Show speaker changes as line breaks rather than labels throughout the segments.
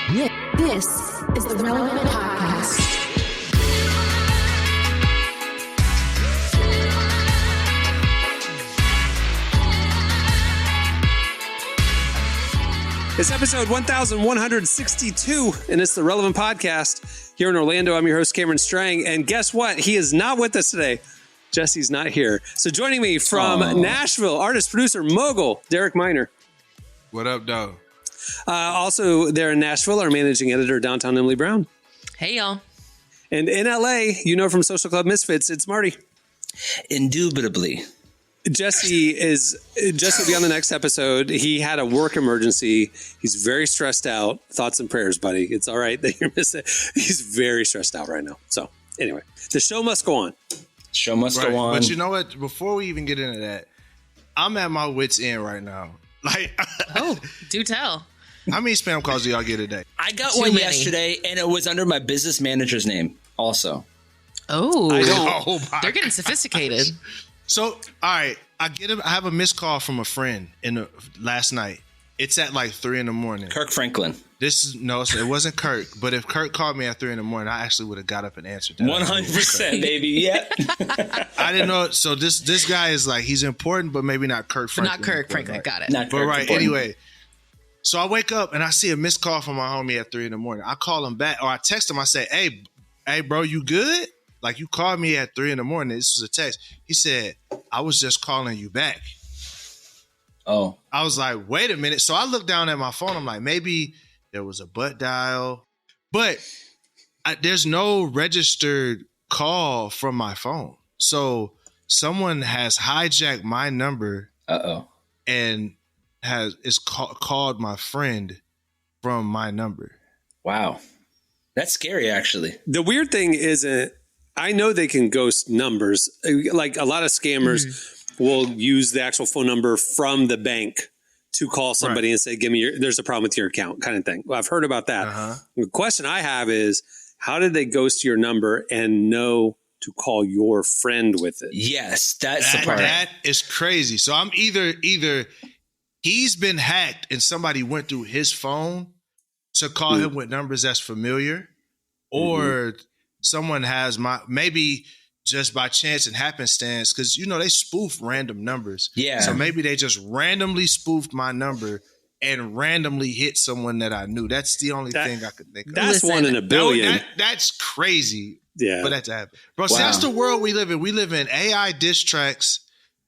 This is the Relevant Podcast.
It's episode 1162, and it's the Relevant Podcast here in Orlando. I'm your host, Cameron Strang, and guess what? He is not with us today. Jesse's not here. So joining me from Nashville, artist, producer, mogul, Derek Minor.
What up, dog?
Also there in Nashville, our managing editor, Downtown Emily Brown.
Hey, y'all.
And in LA, you know from Social Club Misfits, it's Marty.
Indubitably.
Jesse will be on the next episode. He had a work emergency. He's very stressed out. Thoughts and prayers, buddy. It's all right that you're missing. He's very stressed out right now. So anyway, the show must go on.
Show must go on.
But you know what? Before we even get into that, I'm at my wit's end right now. Like,
do tell.
How many spam calls do y'all get a day?
I got one yesterday, and it was under my business manager's name also.
Oh,
I don't.
They're getting sophisticated.
So, all right, I have a missed call from a friend last night. It's at like 3 a.m.
Kirk Franklin.
It wasn't Kirk, but if Kirk called me at 3 a.m, I actually would have got up and answered that.
100%, baby. Yeah.
I didn't know. So this guy is like, he's important, but maybe not Kirk Franklin.
Not Kirk Franklin.
Right?
Got it.
Not
But
Kirk
right,
important.
anyway. So I wake up and I see a missed call from my homie at 3 a.m. I call him back, or I text him. I say, hey, bro, you good? Like, you called me at 3 a.m. This was a text. He said, I was just calling you back.
Oh.
I was like, wait a minute. So I looked down at my phone. I'm like, maybe there was a butt dial. But there's no registered call from my phone. So someone has hijacked my number. And called my friend from my number.
Wow. That's scary, actually.
The weird thing is, I know they can ghost numbers. Like a lot of scammers will use the actual phone number from the bank to call somebody and say, there's a problem with your account kind of thing. Well, I've heard about that. The question I have is, how did they ghost your number and know to call your friend with it?
Yes, that's the part.
That is crazy. So I'm either he's been hacked and somebody went through his phone to call him with numbers that's familiar, or someone has maybe just by chance and happenstance, because, they spoof random numbers.
Yeah.
So maybe they just randomly spoofed my number and randomly hit someone that I knew. That's the only thing I could think of.
That's one in a billion.
That's crazy.
Yeah.
But that's happened. Bro, see, that's the world we live in. We live in AI diss tracks.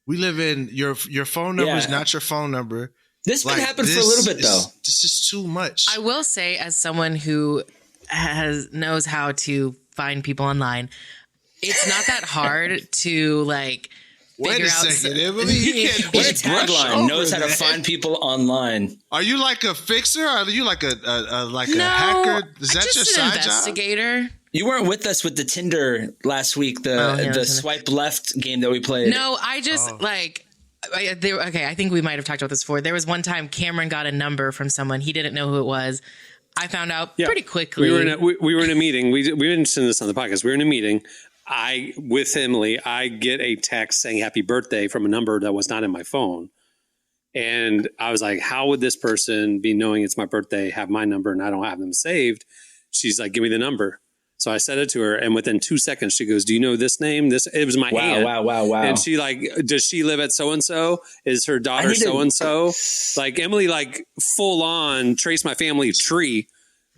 We live in your phone number is not your phone number.
This been happening for a little bit, though.
This is too much.
I will say, as someone who knows how to find people online, it's not that hard to
Wait
figure
a
out.
second, Emily. You can't
What a
just brush
tagline.
over
Knows how to
that.
find people online.
Are you like a fixer? Or are you like a
No,
hacker? Is that
just
your
an
side job?
investigator.
You weren't with us with the Tinder last week, the swipe left game that we played.
No, I just I think we might have talked about this before. There was one time Cameron got a number from someone. He didn't know who it was. I found out pretty quickly.
We were in a meeting. We didn't send this on the podcast. We were in a meeting. With Emily, I get a text saying happy birthday from a number that was not in my phone. And I was like, how would this person be knowing it's my birthday, have my number, and I don't have them saved? She's like, give me the number. So I said it to her, and within 2 seconds, she goes, do you know this name? It was my aunt.
Wow.
And she does she live at so-and-so? Is her daughter so-and-so? Like, Emily, full on trace my family tree,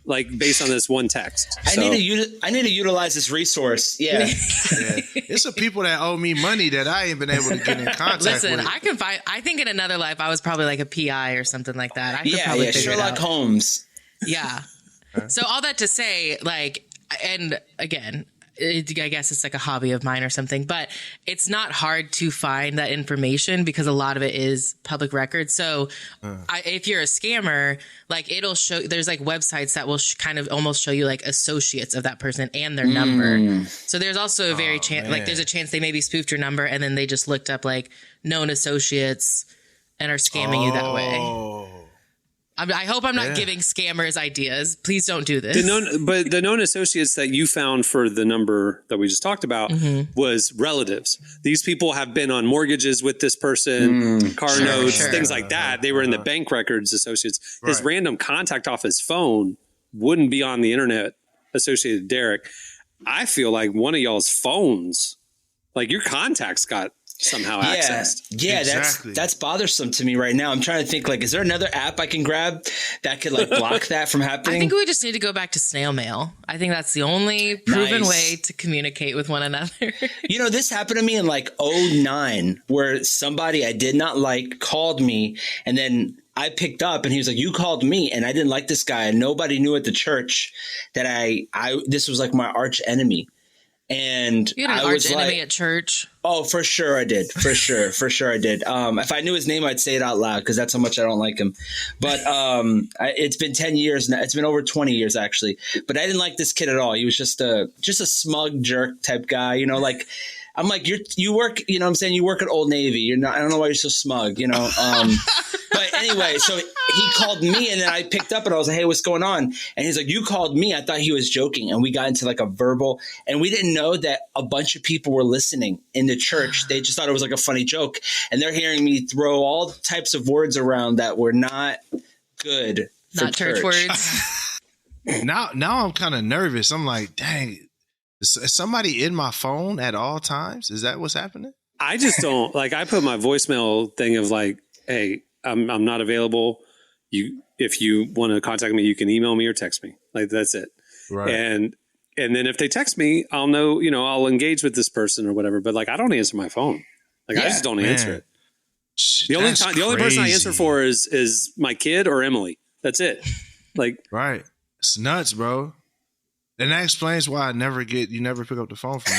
based on this one text.
I need to utilize this resource. Yeah.
It's the people that owe me money that I ain't been able to get in contact
Listen,
with.
I think in another life, I was probably like a PI or something like that. I could probably figure
Sherlock
it out.
Holmes.
Yeah. So all that to say, and again, I guess it's like a hobby of mine or something, but it's not hard to find that information because a lot of it is public record. So if you're a scammer, it'll show, there's websites that will kind of almost show you associates of that person and their number. So there's also a very chance, there's a chance they maybe spoofed your number and then they just looked up known associates and are scamming you that way. I hope I'm not giving scammers ideas. Please don't do this.
The known associates that you found for the number that we just talked about was relatives. These people have been on mortgages with this person, car notes, things like that. They were in the bank records associates. His random contact off his phone wouldn't be on the internet associated with Derek. I feel like one of y'all's phones, like your contacts got somehow accessed.
Yeah,
Exactly.
that's bothersome to me right now. I'm trying to think, like, is there another app I can grab that could like block that from happening?
I think we just need to go back to snail mail. I think that's the only proven
Nice.
way to communicate with one another.
You know, this happened to me in like 2009, where somebody I did not like called me, and then I picked up and he was like, you called me, and I didn't like this guy, and nobody knew at the church that I this was like my arch enemy. And
You had an
I
arch
was
enemy
like,
at church.
oh, for sure I did. For sure I did. If I knew his name, I'd say it out loud because that's how much I don't like him. But it's been 10 years now. It's been over 20 years actually. But I didn't like this kid at all. He was just a smug jerk type guy. You know, like I'm like, you work, you know what I'm saying? You work at Old Navy. You're not, I don't know why you're so smug, you know? But anyway, so he called me and then I picked up and I was like, hey, what's going on? And he's like, you called me. I thought he was joking. And we got into like a verbal, and we didn't know that a bunch of people were listening in the church. They just thought it was like a funny joke. And they're hearing me throw all types of words around that were not good.
Not church words.
Now I'm kind of nervous. I'm like, dang, is somebody in my phone at all times? Is that what's happening?
I just don't like, I put my voicemail thing of like, hey, I'm not available. If you want to contact me, you can email me or text me. Like, that's it.
Right.
And then if they text me, I'll know, you know, I'll engage with this person or whatever. But like, I don't answer my phone. Like, I just don't answer it. The only person I answer for is my kid or Emily. That's it. Like,
right. It's nuts, bro. And that explains why you never pick up the phone from me.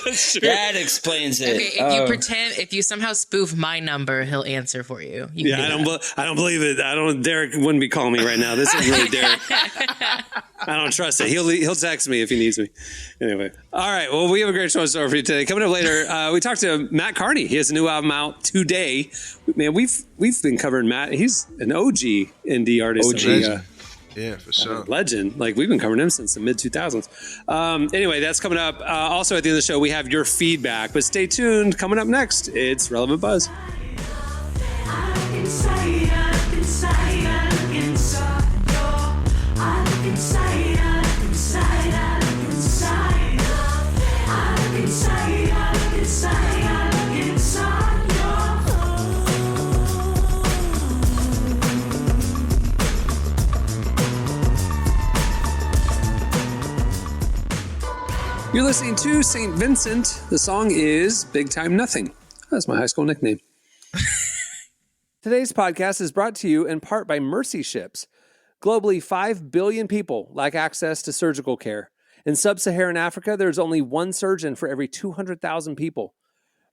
that's true.
That explains it.
Okay, if you somehow spoof my number, he'll answer for you. You can
Yeah,
do that.
I don't believe it. Derek wouldn't be calling me right now. This is really Derek. I don't trust it. He'll text me if he needs me. Anyway. All right. Well, we have a great show in store for you today. Coming up later, we talked to Mat Kearney. He has a new album out today. Man, we've been covering Matt. He's an OG indie artist.
OG. Yeah, for sure.
Legend. Like, we've been covering him since the mid 2000s. Anyway, that's coming up. Also at the end of the show, we have your feedback, but stay tuned. Coming up next, it's Relevant Buzz. You're listening to St. Vincent. The song is Big Time Nothing. That's my high school nickname. Today's podcast is brought to you in part by Mercy Ships. Globally, 5 billion people lack access to surgical care. In sub-Saharan Africa, there's only one surgeon for every 200,000 people.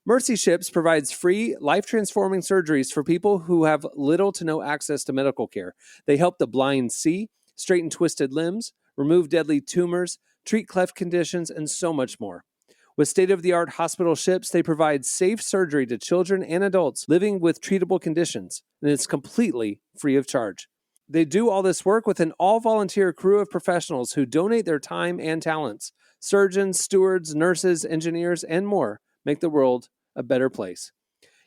Mercy Ships provides free, life-transforming surgeries for people who have little to no access to medical care. They help the blind see, straighten twisted limbs, remove deadly tumors, treat cleft conditions, and so much more. With state-of-the-art hospital ships, they provide safe surgery to children and adults living with treatable conditions, and it's completely free of charge. They do all this work with an all-volunteer crew of professionals who donate their time and talents. Surgeons, stewards, nurses, engineers, and more make the world a better place.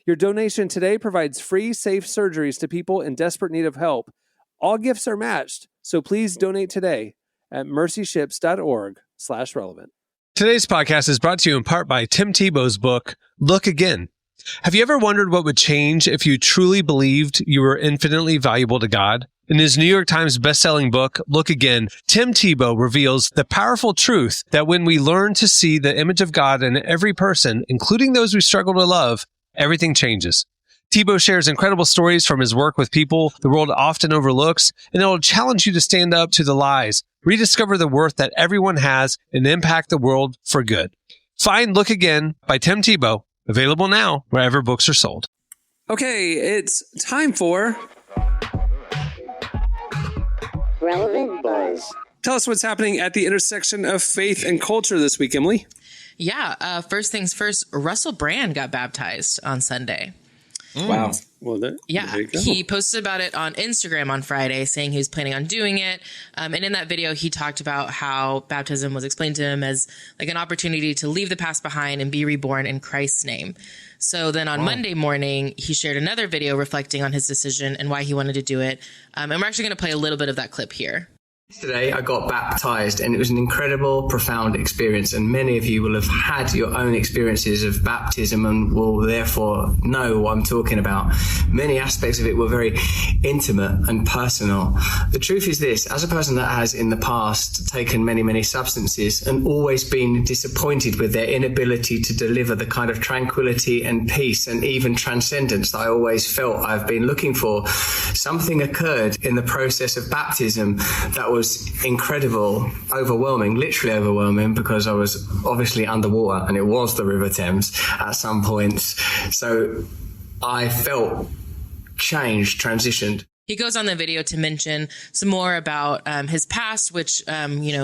Your donation today provides free, safe surgeries to people in desperate need of help. All gifts are matched, so please donate today at mercyships.org/relevant. Today's podcast is brought to you in part by Tim Tebow's book, Look Again. Have you ever wondered what would change if you truly believed you were infinitely valuable to God? In his New York Times bestselling book, Look Again, Tim Tebow reveals the powerful truth that when we learn to see the image of God in every person, including those we struggle to love, everything changes. Tebow shares incredible stories from his work with people the world often overlooks, and it will challenge you to stand up to the lies, rediscover the worth that everyone has, and impact the world for good. Find Look Again by Tim Tebow, available now wherever books are sold. Okay, it's time for
Relevant Buzz.
Tell us what's happening at the intersection of faith and culture this week, Emily.
Yeah, first things first, Russell Brand got baptized on Sunday.
Wow.
Well, there you go.
He posted about it on Instagram on Friday, saying he was planning on doing it. And in that video, he talked about how baptism was explained to him as like an opportunity to leave the past behind and be reborn in Christ's name. So then on Monday morning, he shared another video reflecting on his decision and why he wanted to do it. And we're actually going to play a little bit of that clip here.
Yesterday, I got baptized, and it was an incredible, profound experience. And many of you will have had your own experiences of baptism and will therefore know what I'm talking about. Many aspects of it were very intimate and personal. The truth is this: as a person that has in the past taken many, many substances and always been disappointed with their inability to deliver the kind of tranquility and peace and even transcendence that I always felt I've been looking for, something occurred in the process of baptism that was incredible, overwhelming, literally overwhelming, because I was obviously underwater and it was the River Thames at some points. So I felt changed, transitioned.
He goes on the video to mention some more about his past, which,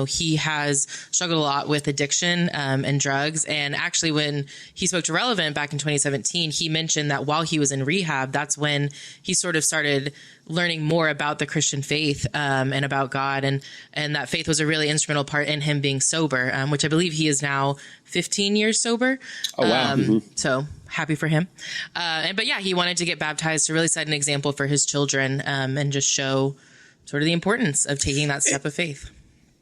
he has struggled a lot with addiction and drugs. And actually, when he spoke to Relevant back in 2017, he mentioned that while he was in rehab, that's when he sort of started learning more about the Christian faith and about God. And that faith was a really instrumental part in him being sober, which I believe he is now 15 years sober.
Oh, wow.
So happy for him. But yeah, he wanted to get baptized to really set an example for his children and just show sort of the importance of taking that step of faith.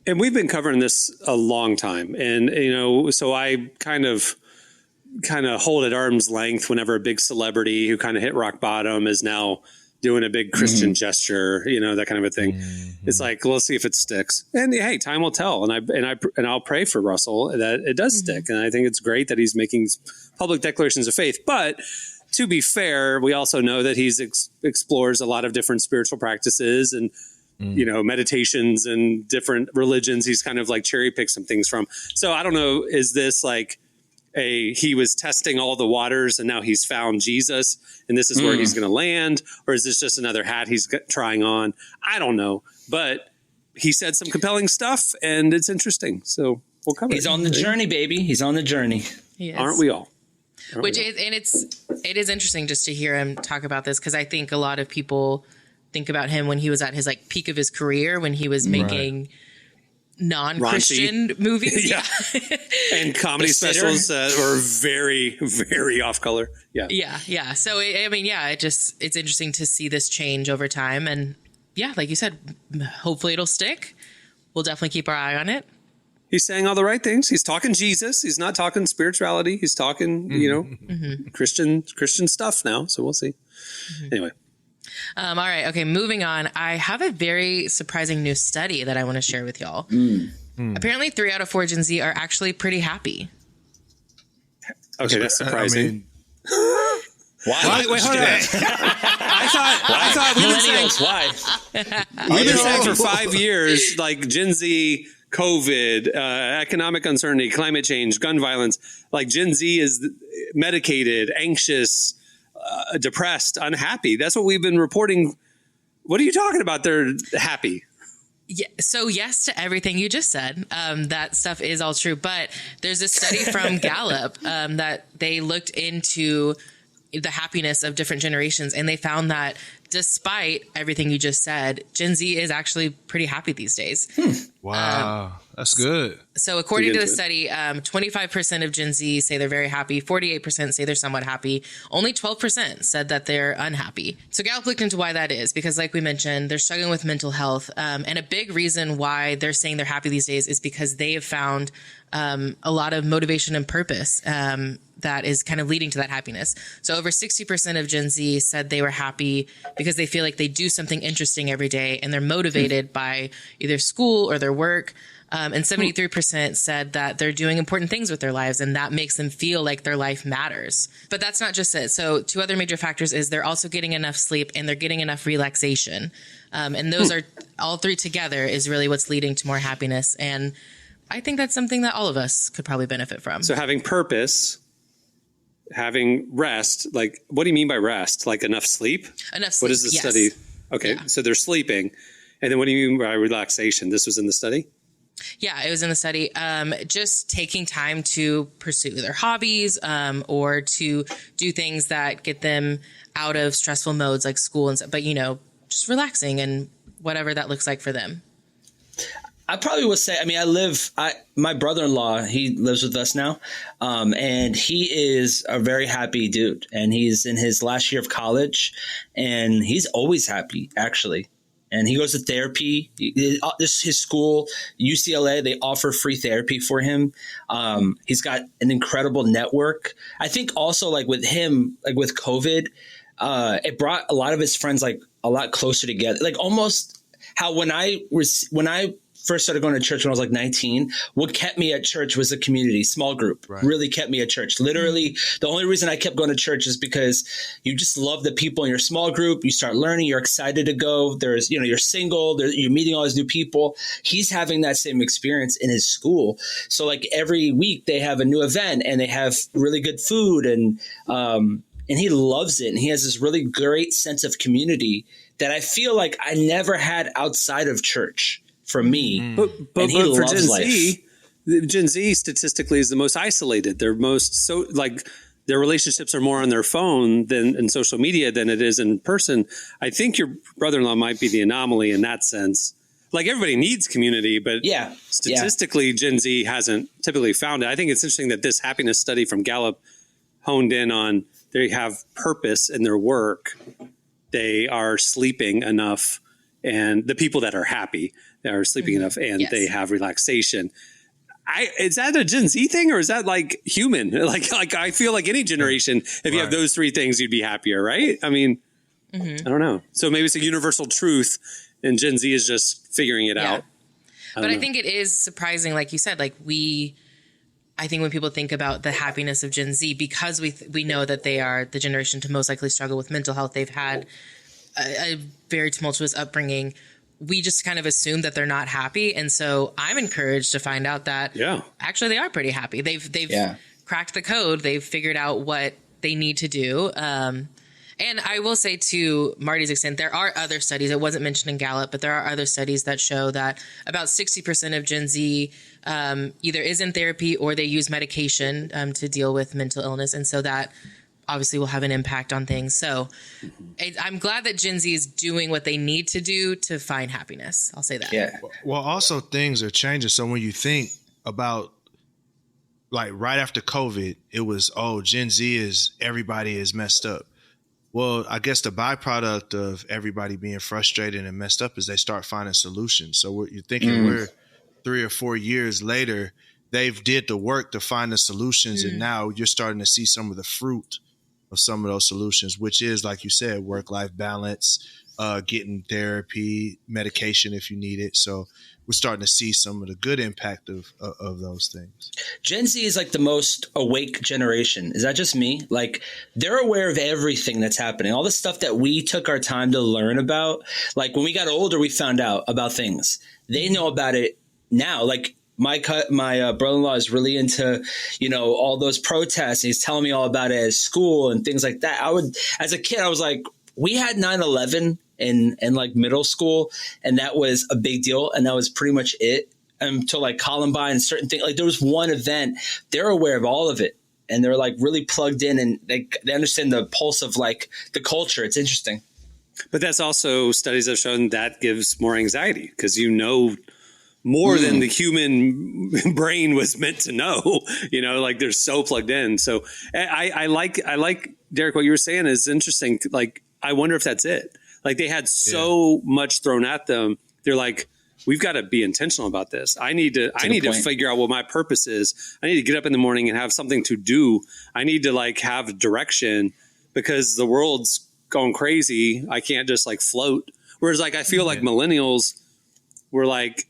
And we've been covering this a long time. And, so I kind of hold at arm's length whenever a big celebrity who kind of hit rock bottom is now doing a big Christian gesture, that kind of a thing. It's like, well, let's see if it sticks. And hey, time will tell. And I'll pray for Russell that it does stick. And I think it's great that he's making public declarations of faith. But to be fair, we also know that he's explores a lot of different spiritual practices and, meditations and different religions. He's kind of like cherry picked some things from. So I don't know, is this like he was testing all the waters and now he's found Jesus and this is where he's going to land? Or is this just another hat he's trying on? I don't know. But he said some compelling stuff and it's interesting. So we'll cover it.
He's on the journey, baby. He's on the journey.
He is.
Aren't we all?
It is interesting just to hear him talk about this, because I think a lot of people think about him when he was at his peak of his career, when he was making non-Christian movies.
Yeah. And comedy specials were very, very off color. Yeah.
Yeah. So, it's interesting to see this change over time. And yeah, like you said, hopefully it'll stick. We'll definitely keep our eye on it.
He's saying all the right things. He's talking Jesus. He's not talking spirituality. He's talking, Christian stuff now. So we'll see. Anyway.
All right. Okay. Moving on. I have a very surprising new study that I want to share with y'all. Apparently 3 out of 4 Gen Z are actually pretty happy.
Okay. That's surprising.
Why?
Wait, hold on. I thought we've been saying for 5 years, like Gen Z, COVID, economic uncertainty, climate change, gun violence, like Gen Z is medicated, anxious, depressed, unhappy. That's what we've been reporting. What are you talking about? They're happy.
Yeah, so yes to everything you just said. That stuff is all true. But there's a study from Gallup that they looked into the happiness of different generations. And they found that despite everything you just said, Gen Z is actually pretty happy these days.
Wow. That's good.
So according to the study, 25% of Gen Z say they're very happy. 48% say they're somewhat happy. Only 12% said that they're unhappy. So Gallup looked into why that is, because like we mentioned, they're struggling with mental health. And a big reason why they're saying they're happy these days is because they have found a lot of motivation and purpose that is kind of leading to that happiness. So over 60% of Gen Z said they were happy because they feel like they do something interesting every day and they're motivated by either school or their work. And 73% said that they're doing important things with their lives and that makes them feel like their life matters. But that's not just it. So 2 other major factors is they're also getting enough sleep and they're getting enough relaxation. And those are all 3 together is really what's leading to more happiness. And I think that's something that all of us could probably benefit from.
So having purpose, having rest, like what do you mean by rest? Like enough sleep?
Enough sleep.
What is the study? Okay. Yeah. So they're sleeping. And then what do you mean by relaxation? This was in the study?
Yeah, it was in the study. Just taking time to pursue their hobbies or to do things that get them out of stressful modes like school and stuff. But, just relaxing and whatever that looks like for them.
I probably would say, my brother-in-law, he lives with us now. And he is a very happy dude. And he's in his last year of college and he's always happy, actually. and he goes to therapy. His school, UCLA, they offer free therapy for him. He's got an incredible network. I think also like with him, like with COVID, it brought a lot of his friends like a lot closer together. Like almost how when I first started going to church when I was like 19, what kept me at church was a community, small group, really kept me at church. Literally, the only reason I kept going to church is because you just love the people in your small group. You start learning, you're excited to go. There's, you're single, you're meeting all these new people. He's having that same experience in his school. So like every week they have a new event and they have really good food and he loves it. And he has this really great sense of community that I feel like I never had outside of church. For me,
but for Gen Z statistically is the most isolated. They're most their relationships are more on their phone than in social media than it is in person. I think your brother-in-law might be the anomaly in that sense. Like everybody needs community, but statistically, Gen Z hasn't typically found it. I think it's interesting that this happiness study from Gallup honed in on they have purpose in their work. They are sleeping enough, and the people that are happy are sleeping enough and they have relaxation. Is that a Gen Z thing or is that like human? Like I feel like any generation, if you have those three things, you'd be happier, right? I mean, I don't know. So maybe it's a universal truth and Gen Z is just figuring it out.
I think it is surprising, like you said, like I think when people think about the happiness of Gen Z, because we know that they are the generation to most likely struggle with mental health, they've had a very tumultuous upbringing. We just kind of assume that they're not happy. And so I'm encouraged to find out that actually they are pretty happy. They've cracked the code. They've figured out what they need to do. And I will say to Marty's extent, there are other studies. It wasn't mentioned in Gallup, but there are other studies that show that about 60% of Gen Z either is in therapy or they use medication to deal with mental illness. And so that obviously will have an impact on things. So I'm glad that Gen Z is doing what they need to do to find happiness. I'll say that.
Yeah.
Well, also things are changing. So when you think about like right after COVID, it was, Gen Z is everybody is messed up. Well, I guess the byproduct of everybody being frustrated and messed up is they start finding solutions. So you're thinking we're 3 or 4 years later, they've did the work to find the solutions. And now you're starting to see some of the fruit of some of those solutions, which is, like you said, work-life balance, getting therapy, medication if you need it. So we're starting to see some of the good impact of those things.
Gen Z is like the most awake generation. Is that just me? Like they're aware of everything that's happening. All the stuff that we took our time to learn about. Like when we got older, we found out about things. They know about it now. Like my brother-in-law is really into, all those protests. He's telling me all about it at school and things like that. As a kid, I was like, we had 9/11 in like middle school, and that was a big deal. And that was pretty much it until like Columbine and certain things. Like there was one event, they're aware of all of it. And they're like really plugged in and they understand the pulse of like the culture. It's interesting.
But that's also studies have shown that gives more anxiety because more than the human brain was meant to know, like they're so plugged in. So I like Derek, what you were saying is interesting. Like, I wonder if that's it. Like they had so much thrown at them. They're like, we've got to be intentional about this. I need to figure out what my purpose is. I need to get up in the morning and have something to do. I need to like have direction because the world's going crazy. I can't just like float. Whereas like, I feel like millennials were like,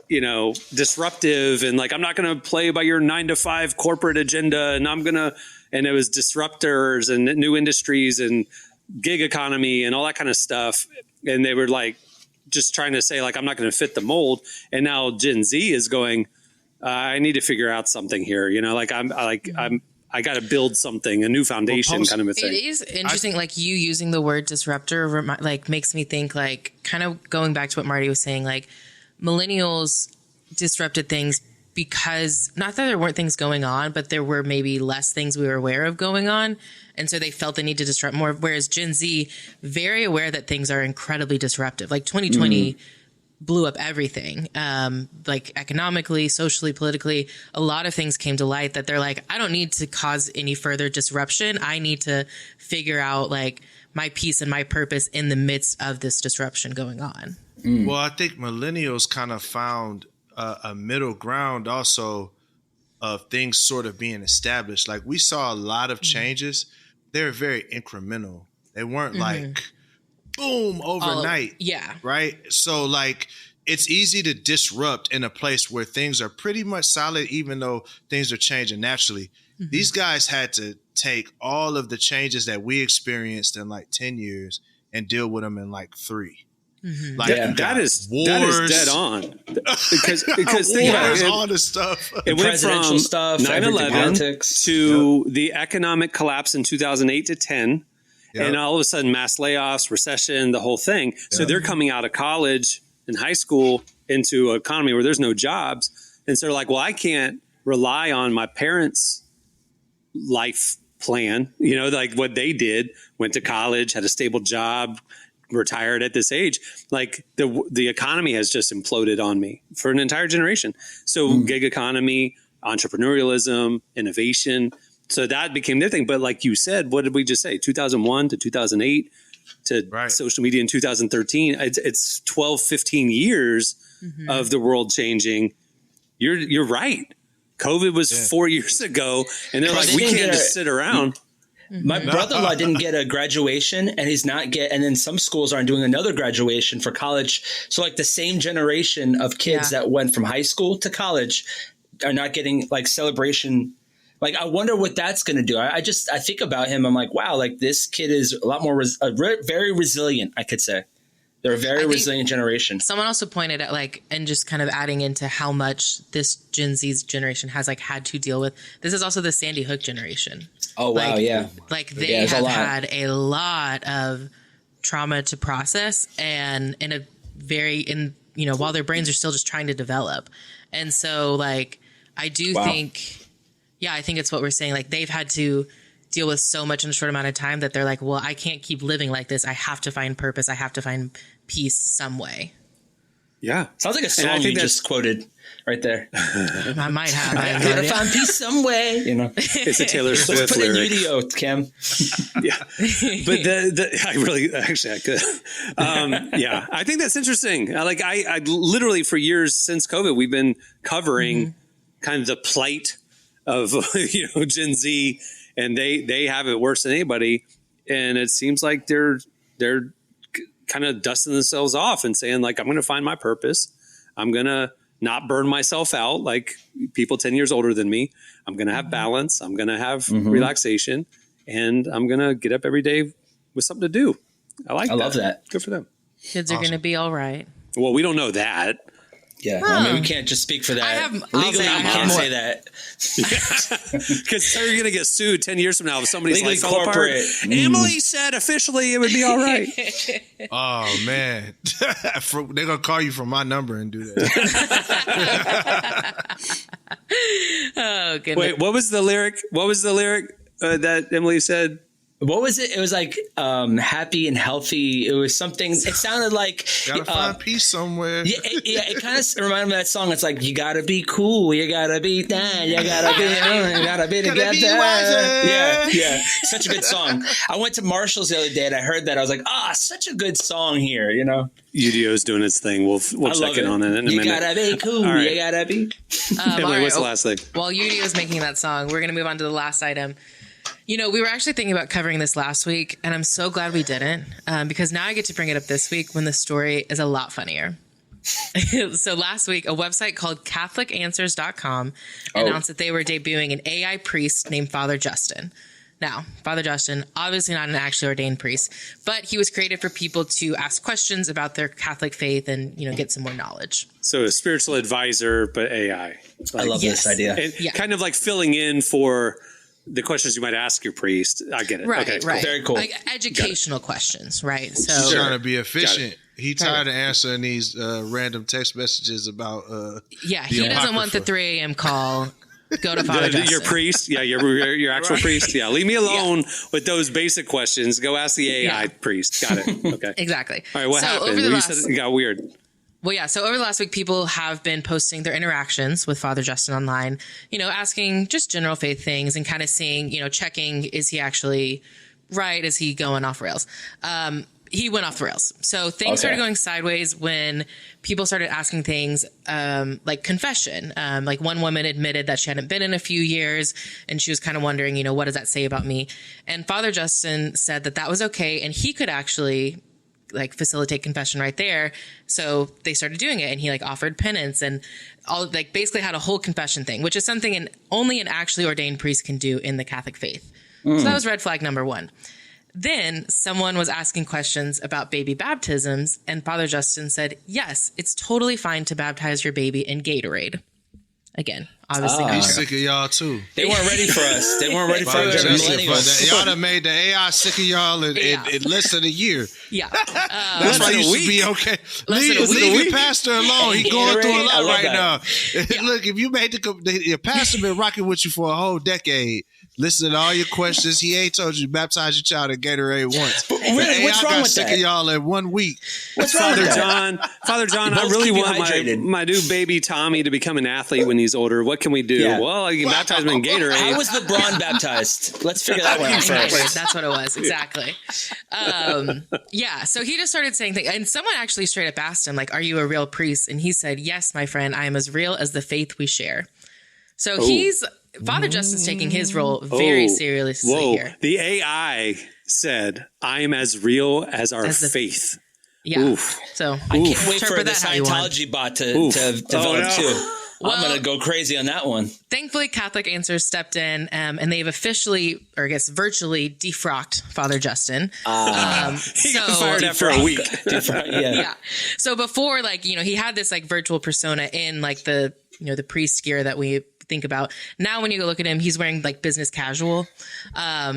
disruptive and like, I'm not going to play by your 9-to-5 corporate agenda. And and it was disruptors and new industries and gig economy and all that kind of stuff. And they were like, just trying to say like, I'm not going to fit the mold. And now Gen Z is going, I need to figure out something here. I got to build something, a new foundation kind of a thing.
It is interesting. Like you using the word disruptor, like makes me think like kind of going back to what Marty was saying, like, millennials disrupted things because not that there weren't things going on, but there were maybe less things we were aware of going on. And so they felt the need to disrupt more. Whereas Gen Z, very aware that things are incredibly disruptive. Like 2020 blew up everything, like economically, socially, politically. A lot of things came to light that they're like, I don't need to cause any further disruption. I need to figure out like my peace and my purpose in the midst of this disruption going on.
Well, I think millennials kind of found a middle ground also of things sort of being established. Like we saw a lot of changes. They were very incremental. They weren't like boom overnight. Right. So like it's easy to disrupt in a place where things are pretty much solid, even though things are changing naturally. These guys had to take all of the changes that we experienced in like 10 years and deal with them in like 3. Like
that is dead on because think about it,
all this stuff.
It went from
stuff,
9/11 to the economic collapse in 2008 to 10, and all of a sudden mass layoffs, recession, the whole thing. So they're coming out of college and high school into an economy where there's no jobs, and so they're like, well, I can't rely on my parents' life plan. You know, like what they did, went to college, had a stable job, retired at this age. Like the economy has just imploded on me for an entire generation. So gig economy, entrepreneurialism, innovation. So that became their thing. But like you said, what did we just say? 2001 to 2008 to social media in 2013. It's 12, 15 years of the world changing. You're right. COVID was 4 years ago, and they're like, we can't just sit around.
My brother-in-law didn't get a graduation, and and then some schools aren't doing another graduation for college. So like the same generation of kids that went from high school to college are not getting like celebration. Like, I wonder what that's going to do. I think about him. I'm like, wow, like this kid is a lot more, very resilient, I could say. They're a very resilient generation.
Someone also pointed out, like, and just kind of adding into how much this Gen Z's generation has like had to deal with. This is also the Sandy Hook generation.
Oh, wow. Yeah.
Like they have had a lot of trauma to process, and while their brains are still just trying to develop. And so like, I do think, I think it's what we're saying. Like they've had to deal with so much in a short amount of time that they're like, well, I can't keep living like this. I have to find purpose. I have to find peace some way.
Yeah.
Sounds like a song you just quoted right there.
I might have.
I gotta find peace some way. You know,
it's a Taylor Swift
put
lyric.
in UDO, Cam.
Yeah. But I could. I think that's interesting. I literally for years since COVID, we've been covering kind of the plight of, Gen Z, and they have it worse than anybody. And it seems like they're kind of dusting themselves off and saying like, I'm going to find my purpose. I'm going to not burn myself out like people 10 years older than me. I'm going to have balance. I'm going to have relaxation, and I'm going to get up every day with something to do. I love that. Good for them.
Kids are going to be all right.
Well, we don't know that.
Yeah, I mean, we can't just speak for that. Legally, you can't say that.
Because they're going to get sued 10 years from now if somebody's
Legally
like fell apart. Emily said officially it would be all right.
Oh, man. They're going to call you from my number and do that.
Oh, goodness.
Wait, what was the lyric? That Emily said?
What was it? It was like happy and healthy. It was something. It sounded like
gotta find peace somewhere.
Yeah, it kind of reminded me of that song. It's like you gotta be cool, you gotta be down, you gotta be, you gotta be together. Be yeah. Such a good song. I went to Marshall's the other day and I heard that. I was like, such a good song here.
UDO's doing its thing. We'll check in on it in a minute.
You gotta be cool. Right. You gotta be.
Emily, what's the last thing?
While UDO's making that song, we're gonna move on to the last item. We were actually thinking about covering this last week, and I'm so glad we didn't, because now I get to bring it up this week when the story is a lot funnier. So last week, a website called CatholicAnswers.com announced that they were debuting an AI priest named Father Justin. Now, Father Justin, obviously not an actually ordained priest, but he was created for people to ask questions about their Catholic faith and, get some more knowledge.
So a spiritual advisor, but AI.
I love this idea.
And kind of like filling in for the questions you might ask your priest. I get it.
Right,
okay,
right.
Very cool.
Like educational questions, right? So
He's trying to be efficient. He tired of answering these random text messages about
he doesn't want the 3 a.m. call. Go to Father Justin.
Your priest, your actual priest. Yeah, leave me alone with those basic questions. Go ask the AI priest. Got it. Okay.
Exactly.
All right, what happened? You said it got weird.
Well, yeah. So over the last week, people have been posting their interactions with Father Justin online, asking just general faith things and kind of seeing, checking, is he actually right is he going off rails? He went off the rails. So things started going sideways when people started asking things like confession. Like one woman admitted that she hadn't been in a few years and she was kind of wondering, what does that say about me? And Father Justin said that was okay. And he could actually like facilitate confession right there. So they started doing it and he like offered penance and all like basically had a whole confession thing, which is something only an actually ordained priest can do in the Catholic faith. So that was red flag number one. Then someone was asking questions about baby baptisms, and Father Justin said, yes, it's totally fine to baptize your baby in Gatorade. Again, obviously.
He's sick of y'all, too.
They weren't ready for us. They weren't ready for us.
Y'all done made the AI sick of y'all in less than a year.
Yeah.
That's why you should be okay. Leave your pastor alone. He's going through a lot right now. Look, if you made your pastor been rocking with you for a whole decade, listen to all your questions. He ain't told you to baptize your child in Gatorade once.
Really, what's wrong with
sick
that?
of y'all in 1 week.
What's wrong with that?
Father John, I really want my new baby Tommy to become an athlete when he's older. What can we do?
Yeah.
Well, I can baptize him in Gatorade.
How was LeBron baptized? Let's figure that one out first.
That's what it was. Exactly. So he just started saying things. And someone actually straight up asked him, like, are you a real priest? And he said, yes, my friend, I am as real as the faith we share. So Father Justin's taking his role very seriously here.
The AI said, I am as real as our faith.
Yeah.
Oof.
So
I can't wait for the Scientology bot to develop too. Well, I'm going to go crazy on that one.
Thankfully, Catholic Answers stepped in and they've officially, or I guess virtually, defrocked Father Justin.
He got fired after a week.
Yeah. So before, he had this virtual persona in the priest gear that we think about. Now, when you go look at him, he's wearing business casual.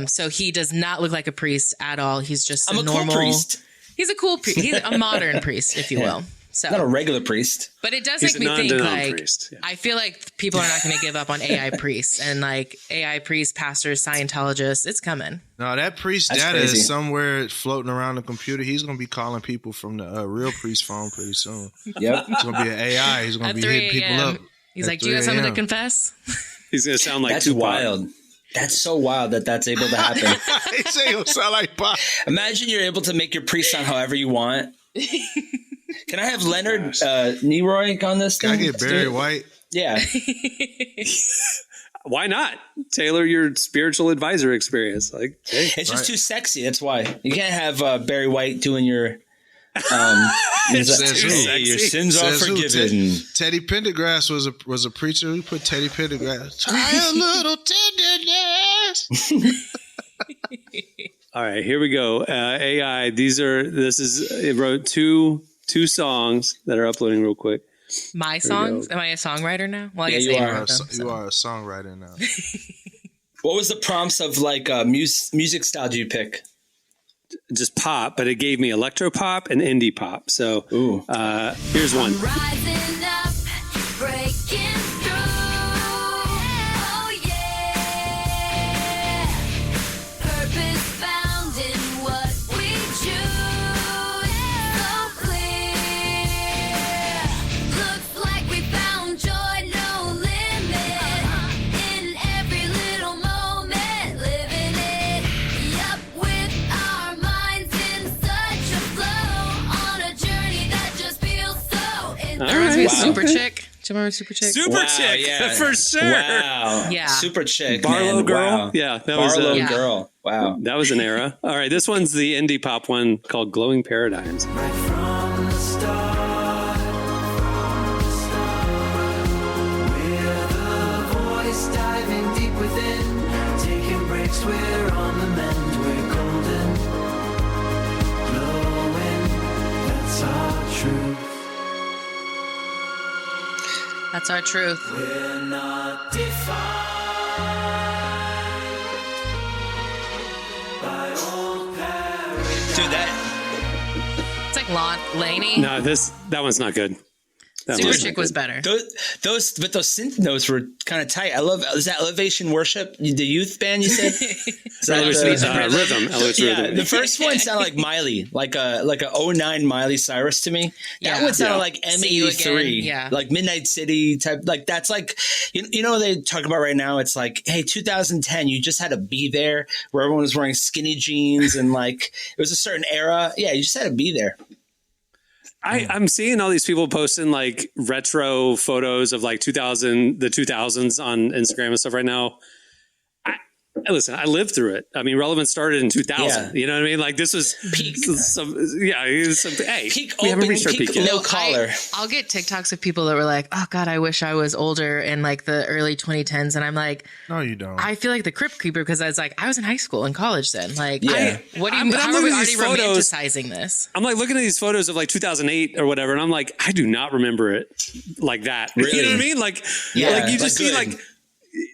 So he does not look like a priest at all. He's just a normal
cool priest.
He's a cool priest. He's a modern priest, if you will. So,
not a regular priest.
But it does make me think, priest. I feel like people are not going to give up on AI priests and AI priests, pastors, Scientologists. It's coming.
No, that priest data is somewhere floating around the computer. He's going to be calling people from the real priest phone pretty soon.
Yep.
It's going to be an AI. He's going to be hitting people up.
He's like, do you have something to confess?
He's going to sound like
That's
Tupac.
wild. That's so wild that's able to happen.
He say he'll sound like Pop.
Imagine you're able to make your priest sound however you want. Can I have Leonard Neroy on this thing?
Can I get Barry White?
Yeah.
Why not? Tailor your spiritual advisor experience.
It's just too sexy. That's why. You can't have Barry White doing your... your sins are forgiven.
Teddy Pendergrass was a preacher. We put Teddy Pendergrass. Try a little tenderness.
All right, here we go. AI. It wrote two songs that are uploading real quick.
My songs? Am I a songwriter now? Well, I guess
you are. You are a songwriter now.
What was the prompts of music style do you pick?
Just pop, but it gave me electro pop and indie pop. So here's one.
Rising up, breaking through. Oh yeah. Purpose found in what we choose. So clear. Looks like we found joy, no limit. In every little moment, living it. Yup, with our minds in such a flow. On a journey that just feels so
Reminds me of Super Chick. Do you remember Super Chick?
Super Chick,
yeah.
for sure.
Wow.
Yeah.
Super Chick.
Barlow Girl.
Wow.
Yeah, that
Barlow
was
Girl. Wow.
That was an era. All right, this one's the indie pop one called Glowing Paradigms.
Right from the start, we're the voice diving deep within, taking breaks, we're on the mend, we're golden, glowing, that's our truth.
That's our truth.
We're not defined by old paradigms.
Dude, that...
It's like Laney.
No, that one's not good.
Super
wasn't
Chick was
good.
better.
Those synth notes were kind of tight. I love. Is that Elevation Worship, the youth band? You said. Is that
Rhythm.
Yeah, the first one sounded like Miley, like a 09 Miley Cyrus to me. That one sounded like M83, like Midnight City type. Like that's like, you know, they talk about right now. It's like, hey, 2010, you just had to be there, where everyone was wearing skinny jeans and like it was a certain era. Yeah, you just had to be there.
I'm seeing all these people posting like retro photos of like the 2000s on Instagram and stuff right now. Listen, I lived through it. I mean, Relevant started in 2000.
Yeah.
You know what I mean? Like this was
peak. Peak
we haven't reached our
peak
peak yet.
low collar.
I'll get TikToks of people that were like, "Oh God, I wish I was older in like the early 2010s," and I'm like,
No, you don't.
I feel like the Crypt Keeper because I was like, I was in high school and college then. Like,
Yeah.
what do you?
I'm
How are
looking
we
at
already
these photos.
romanticizing this?
I'm like looking at these photos of like 2008 or whatever, and I'm like, I do not remember it like that.
Really?
You know what I mean? Like,
Yeah,
like you just
like
see
good.
like.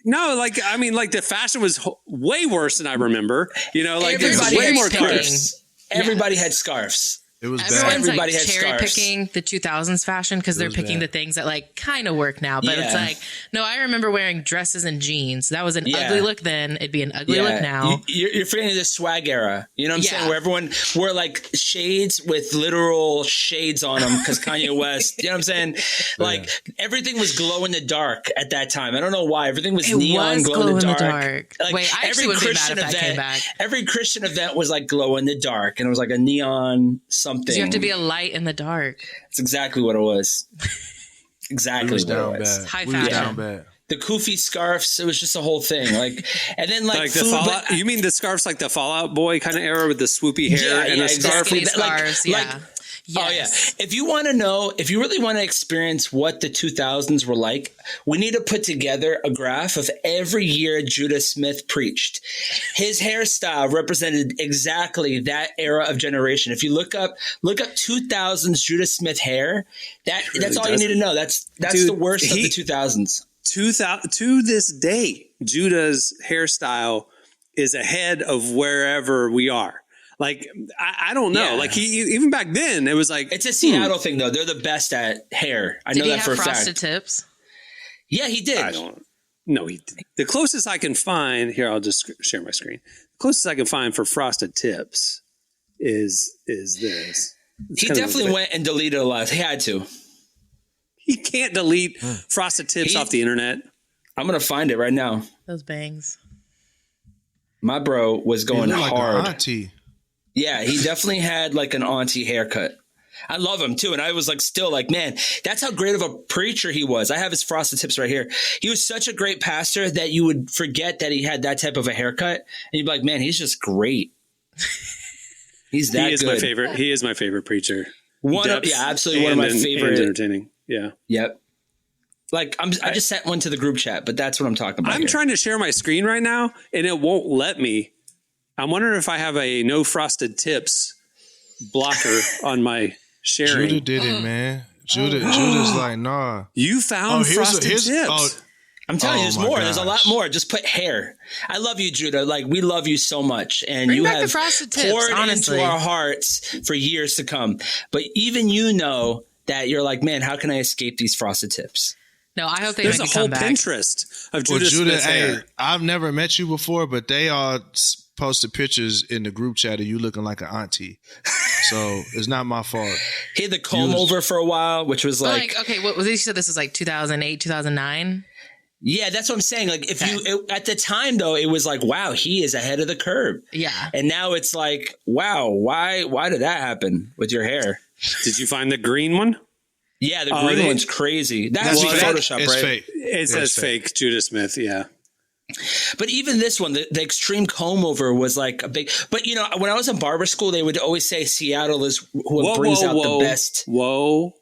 No, like I mean, like the fashion was way worse than I remember. You know, like it was
Everybody
way
had
more clear.
scarves. Everybody had scarves.
It was bad.
Everyone's
Everybody
like
had
cherry
scarves.
picking the 2000s fashion because they're
was
picking
bad.
the things that like kind of work now. But it's
Yeah.
like, no, I remember wearing dresses and jeans. That was an
Yeah.
ugly look then. It'd be an ugly look now.
You're forgetting the swag era. You know what I'm
Yeah.
saying? Where everyone wore like shades with literal shades on them because Kanye West. You know what I'm saying? Like everything was glow in the dark at that time. I don't know why. Everything was
It
neon,
was
glow in the dark. Like,
Wait, I actually wouldn't be mad if that came back.
Every Christian event was like glow in the dark, and it was like a neon something.
You have to be a light in the dark.
That's exactly what it was.
We
Exactly
was
what
down
it was.
bad.
High
We was
fashion.
down bad.
The kufi scarves, it was just a whole thing. Like, and then like,
Like the
food,
Fallout.
but-
You mean the scarves like the Fallout Boy kind of era with the swoopy hair and a scarf?
exactly.
Skinny scarves, yeah.
Oh yeah.
Yes.
If you want to know, if you really want to experience what the 2000s were like, we need to put together a graph of every year Judah Smith preached. His hairstyle represented exactly that era of generation. If you look up 2000s Judah Smith hair, that's all you need to know. That's
Dude,
the worst of the 2000s.
To this day, Judah's hairstyle is ahead of wherever we are. Like, I don't know.
Yeah.
Like he even back then, it was like
It's a Seattle thing, though. They're the best at hair. I
Did
know
he
that
have
for a
frosted
fact.
tips?
Yeah, he did.
I don't. No, he didn't. The closest I can find here, I'll just share my screen. The closest I can find for frosted tips is this. It's
He
kind of
definitely
a-
went and deleted a lot. He had to.
He can't delete frosted tips off the internet.
I'm gonna find it right now.
Those bangs.
My bro was
He
going
looked like
hard.
an auntie.
Yeah, he definitely had like an auntie haircut. I love him too. And I was like, still like, man, that's how great of a preacher he was. I have his frosted tips right here. He was such a great pastor that you would forget that he had that type of a haircut. And you'd be like, man, he's just great. He's that
He is
good.
my favorite. He is my favorite preacher.
Yeah, absolutely one of my
and
favorite.
entertaining. Yeah.
Yep. Like I just sent one to the group chat, but that's what I'm talking about.
I'm
here.
trying to share my screen right now, and it won't let me. I'm wondering if I have a no frosted tips blocker on my sharing.
Judah did it, man. Judah's like, nah.
You found frosted tips.
I'm telling you, there's
my
more. There's a lot
gosh.
more. Just put hair. I love you, Judah. Like, we love you so much. And
Bring
you
back the
have
frosted tips,
poured
honestly.
into our hearts for years to come. But even you know that you're like, man, how can I escape these frosted tips?
No, I hope they
There's
make
a
a
whole
comeback.
Pinterest of
Well,
Judah
Judah,
Smith's hair.
hey, I've never met you before, but they all posted pictures in the group chat of you looking like an auntie. So it's not my fault.
He had the comb over for a while, which was like,
okay, what you said this was like 2008, 2009.
yeah, that's what I'm saying. Like, if you at the time though, it was like, wow, he is ahead of the curve.
Yeah.
And now it's like, wow, why did that happen with your hair?
Did you find the green one?
Yeah, the green one's crazy. That's
fake.
Photoshop,
It's
right?
fake.
It says fake Judah Smith. Yeah.
But even this one, the extreme comb over was like a big. But you know, when I was in barber school, they would always say Seattle is who brings out the best.
Whoa.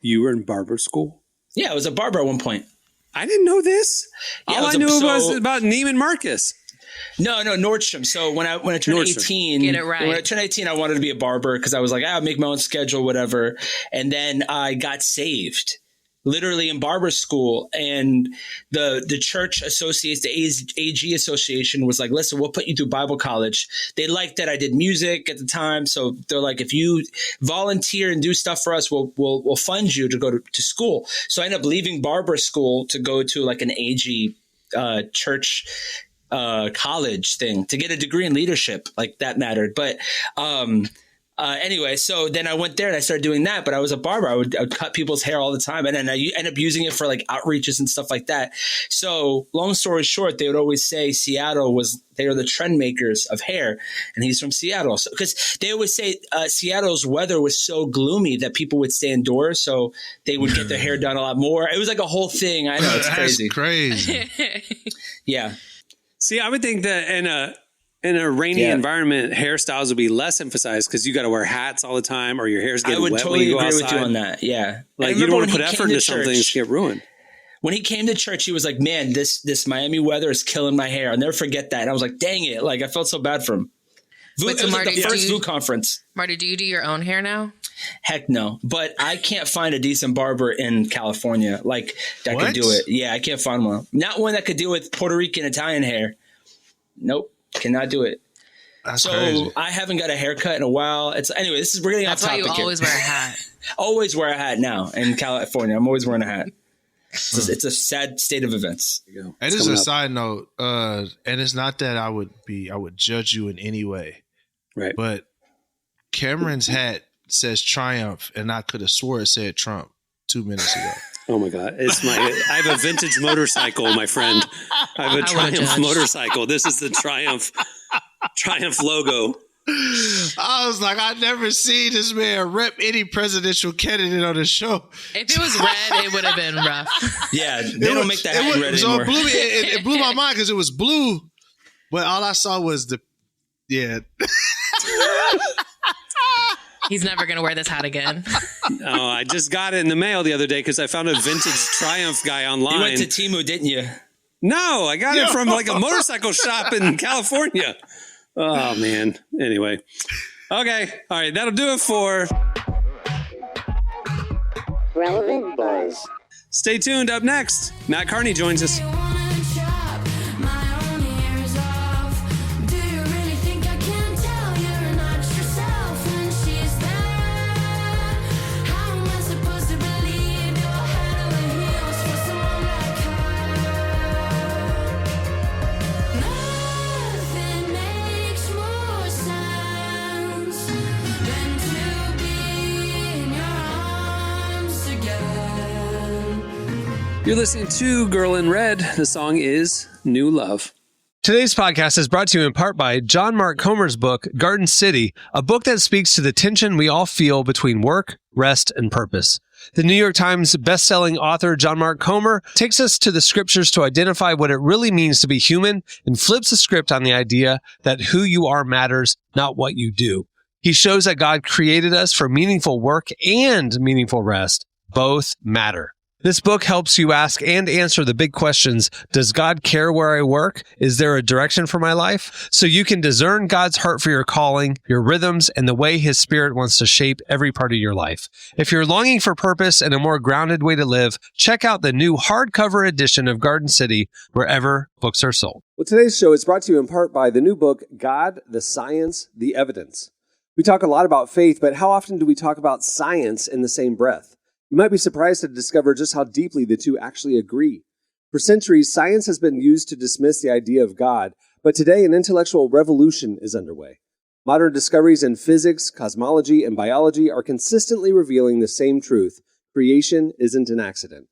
You were in barber school?
Yeah, I was a barber at one point.
I didn't know this.
Yeah,
All I knew was about Neiman Marcus.
No, Nordstrom. So when I turned
Nordstrom.
18,
Get it right.
when I turned 18, I wanted to be a barber because I was like, I'll make my own schedule, whatever. And then I got saved literally in barber school, and the church associates, the AG association was like, listen, we'll put you through Bible college. They liked that I did music at the time. So they're like, if you volunteer and do stuff for us, we'll fund you to go to school. So I ended up leaving barber school to go to like an AG church college thing to get a degree in leadership. Like that mattered. But anyway, so then I went there and I started doing that, but I was a barber. I would cut people's hair all the time. And then I end up using it for like outreaches and stuff like that. So long story short, they would always say they were the trend makers of hair, and he's from Seattle. So, because they always say Seattle's weather was so gloomy that people would stay indoors. So they would get their hair done a lot more. It was like a whole thing. I know, it's crazy.
That's crazy.
Yeah.
See, I would think that in a rainy environment, hairstyles would be less emphasized because you got to wear hats all the time, or your hair's getting wet
totally
when you go
agree
outside.
with you on that. Yeah,
like you don't want to put effort into something to get ruined.
When he came to church, he was like, "Man, this Miami weather is killing my hair." I'll never forget that. And I was like, "Dang it!" Like I felt so bad for him.
Wait,
it was like the first VU conference.
Marty, do you do your own hair now?
Heck no, but I can't find a decent barber in California like that could do it. Yeah, I can't find one. Not one that could deal with Puerto Rican Italian hair. Nope, cannot do it.
That's
so
crazy.
I haven't got a haircut in a while. We're getting off topic.
That's why you always wear a hat.
Always wear a hat now in California. I'm always wearing a hat. It's a sad state of events.
And just a side note, and it's not that I would judge you in any way,
right?
But Cameron's hat says Triumph, and I could have swore it said Trump 2 minutes ago.
Oh my God. I have a vintage motorcycle, my friend. I have a Triumph motorcycle. This is the Triumph logo.
I was like, I've never seen this man rep any presidential candidate on the show.
If it was red, it would have been rough.
Yeah, they don't make that hat red
so
anymore.
It blew my mind because it was blue, but all I saw was
He's never going to wear this hat again.
No, I just got it in the mail the other day because I found a vintage Triumph guy online.
You went to Temu, didn't you?
No, I got it from like a motorcycle shop in California. Oh, man. Anyway. Okay. All right. That'll do it for
Relevant Buzz.
Stay tuned. Up next, Mat Kearney joins us. You're listening to Girl in Red. The song is New Love. Today's podcast is brought to you in part by John Mark Comer's book, Garden City, a book that speaks to the tension we all feel between work, rest, and purpose. The New York Times bestselling author John Mark Comer takes us to the scriptures to identify what it really means to be human and flips the script on the idea that who you are matters, not what you do. He shows that God created us for meaningful work and meaningful rest. Both matter. This book helps you ask and answer the big questions. Does God care where I work? Is there a direction for my life? So you can discern God's heart for your calling, your rhythms, and the way His Spirit wants to shape every part of your life. If you're longing for purpose and a more grounded way to live, check out the new hardcover edition of Garden City wherever books are sold. Well, today's show is brought to you in part by the new book, God, the Science, the Evidence. We talk a lot about faith, but how often do we talk about science in the same breath? You might be surprised to discover just how deeply the two actually agree. For centuries, science has been used to dismiss the idea of God, but today an intellectual revolution is underway. Modern discoveries in physics, cosmology, and biology are consistently revealing the same truth: creation isn't an accident.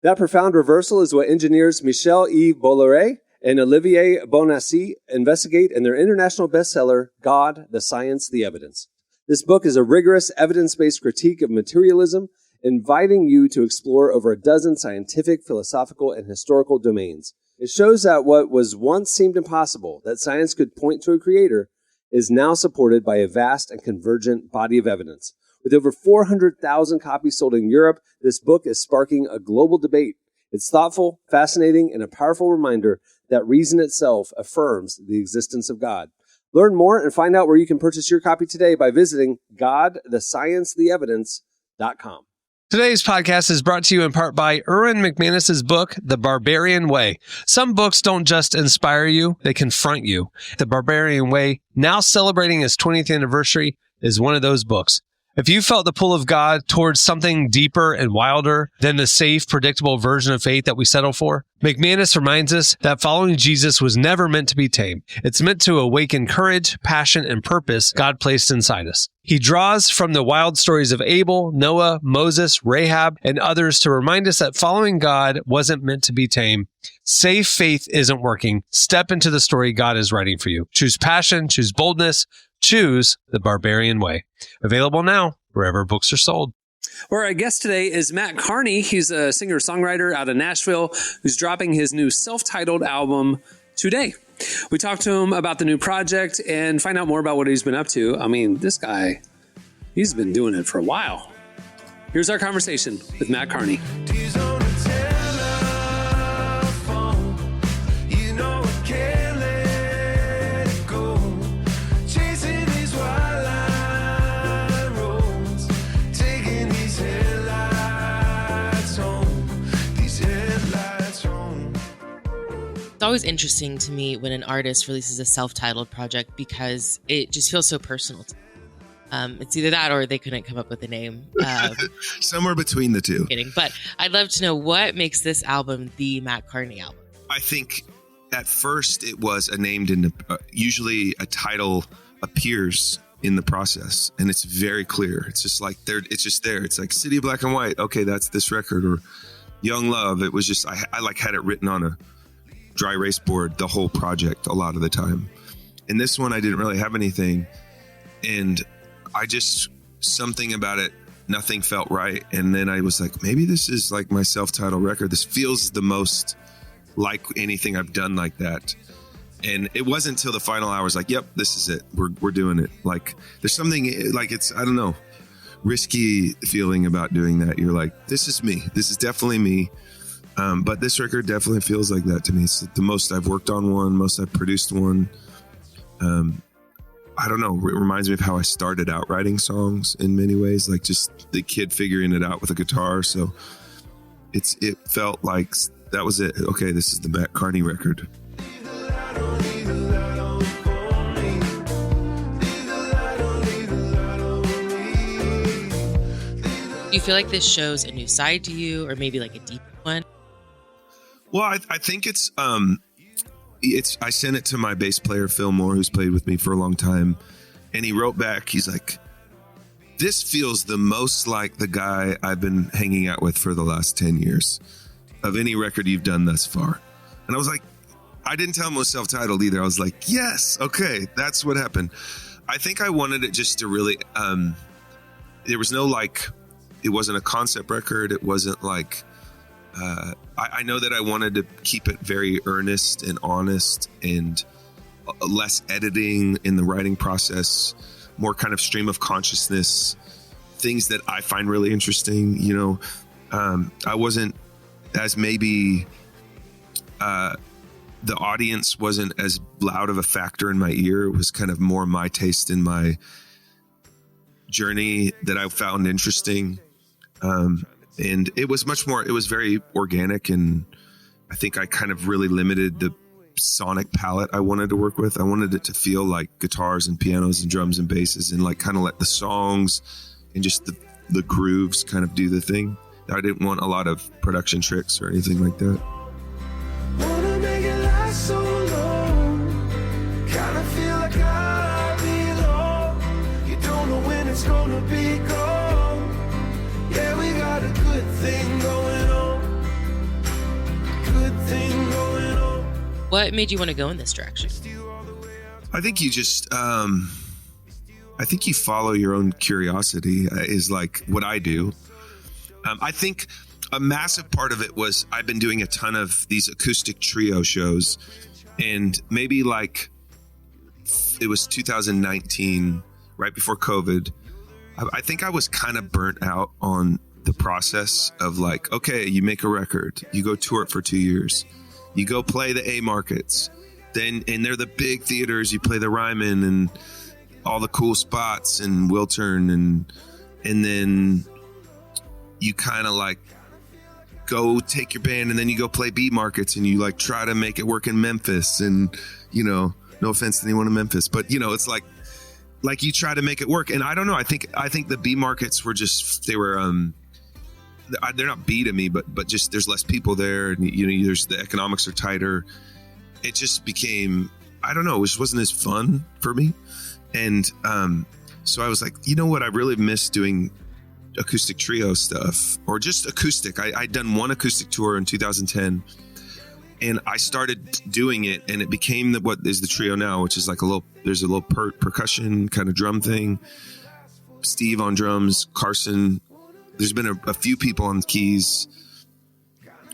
That profound reversal is what engineers Michel-Yves Bolloré and Olivier Bonassi investigate in their international bestseller, God, the Science, the Evidence. This book is a rigorous, evidence-based critique of materialism, inviting you to explore over a dozen scientific, philosophical, and historical domains. It shows that what was once seemed impossible, that science could point to a creator, is now supported by a vast and convergent body of evidence. With over 400,000 copies sold in Europe, this book is sparking a global debate. It's thoughtful, fascinating, and a powerful reminder that reason itself affirms the existence of God. Learn more and find out where you can purchase your copy today by visiting GodTheScienceTheEvidence.com. Today's podcast is brought to you in part by Erwin McManus's book, The Barbarian Way. Some books don't just inspire you, they confront you. The Barbarian Way, now celebrating its 20th anniversary, is one of those books. If you felt the pull of God towards something deeper and wilder than the safe, predictable version of faith that we settle for, McManus reminds us that following Jesus was never meant to be tame. It's meant to awaken courage, passion, and purpose God placed inside us. He draws from the wild stories of Abel, Noah, Moses, Rahab, and others to remind us that following God wasn't meant to be tame. Safe faith isn't working. Step into the story God is writing for you. Choose passion, choose boldness, choose the Barbarian Way. Available now wherever books are sold. Well, our guest today is Mat Kearney. He's a singer-songwriter out of Nashville who's dropping his new self-titled album today. We talked to him about the new project and find out more about what he's been up to. I mean, this guy, he's been doing it for a while. Here's our conversation with Mat Kearney.
It's always interesting to me when an artist releases a self-titled project because it just feels so personal. It's either that or they couldn't come up with a name.
Somewhere between the two.
Kidding. But I'd love to know what makes this album the Mat Kearney album.
I think at first it was a named in usually a title appears in the process and it's very clear. It's just like there. It's just there. It's like City of Black and White. Okay, that's this record. Or Young Love. It was just I like had it written on a dry erase board the whole project a lot of the time. And this one I didn't really have anything, and I just something about it, nothing felt right. And then I was like, maybe this is like my self-titled record. This feels the most like anything I've done like that. And it wasn't until the final hour I was like, yep, this is it. We're doing it. Like there's something like it's, I don't know, risky feeling about doing that. You're like, this is me. This is definitely me. But this record definitely feels like that to me. It's the most I've worked on one, most I've produced one. I don't know. It reminds me of how I started out writing songs in many ways, like just the kid figuring it out with a guitar. So it felt like that was it. Okay, this is the Mat Kearney record.
Do you feel like this shows a new side to you or maybe like a deep one?
Well, I think it's I sent it to my bass player, Phil Moore, who's played with me for a long time. And he wrote back, he's like, this feels the most like the guy I've been hanging out with for the last 10 years of any record you've done thus far. And I was like, I didn't tell him it was self-titled either. I was like, yes, okay, that's what happened. I think I wanted it just to really, there was no like, it wasn't a concept record. It wasn't like, I know that I wanted to keep it very earnest and honest and less editing in the writing process, more kind of stream of consciousness, things that I find really interesting. You know, I wasn't as maybe the audience wasn't as loud of a factor in my ear. It was kind of more my taste in my journey that I found interesting. And it was much more, it was very organic. And I think I kind of really limited the sonic palette I wanted to work with. I wanted it to feel like guitars and pianos and drums and basses and like kind of let the songs and just the grooves kind of do the thing. I didn't want a lot of production tricks or anything like that.
Wanna make it last so long. Kinda feel like I belong. You don't know when it's gonna be gone. Yeah, we got a good thing going on. Good thing going on.
What made you want to go in this direction?
I think you just, I think you follow your own curiosity is like what I do. I think a massive part of it was I've been doing a ton of these acoustic trio shows, and maybe like it was 2019, right before COVID. I think I was kind of burnt out on the process of like, okay, you make a record, you go tour it for 2 years, you go play the A markets, then, and they're the big theaters, you play the Ryman and all the cool spots and Wiltern and then you kind of like go take your band and then you go play beat markets and you like try to make it work in Memphis. And, you know, no offense to anyone in Memphis, but you know, it's like you try to make it work. And I don't know. I think the beat markets were just, they're not B to me, but just there's less people there, and you know, there's the economics are tighter. It just became, I don't know, it just wasn't as fun for me. And so I was like, you know what, I really miss doing acoustic trio stuff, or just acoustic. I'd done one acoustic tour in 2010, and I started doing it, and it became what is the trio now, which is like there's a little percussion kind of drum thing. Steve on drums, Carson. There's been a few people on keys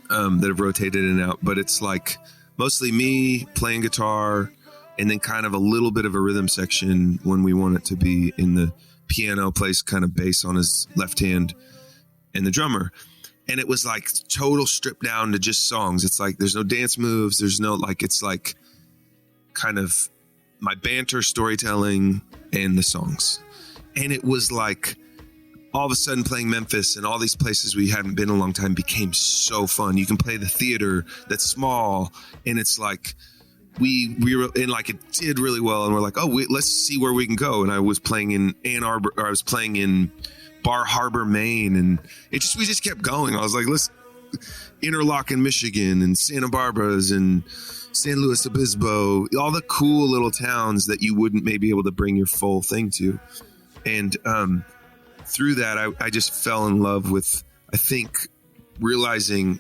that have rotated in and out, but it's like mostly me playing guitar, and then kind of a little bit of a rhythm section when we want it to be. In the piano plays kind of bass on his left hand, and the drummer. And it was like total stripped down to just songs. It's like there's no dance moves. There's no like, it's like kind of my banter, storytelling, and the songs. And it was like, all of a sudden playing Memphis and all these places we hadn't been in a long time became so fun. You can play the theater that's small, and it's like we were in, like, it did really well, and we're like, let's see where we can go. And I was playing in Ann Arbor, or I was playing in Bar Harbor, Maine, and we just kept going. I was like, let's Interlochen, Michigan, and Santa Barbara's, and San Luis Obispo, all the cool little towns that you wouldn't maybe able to bring your full thing to. And through that, I just fell in love with, I think, realizing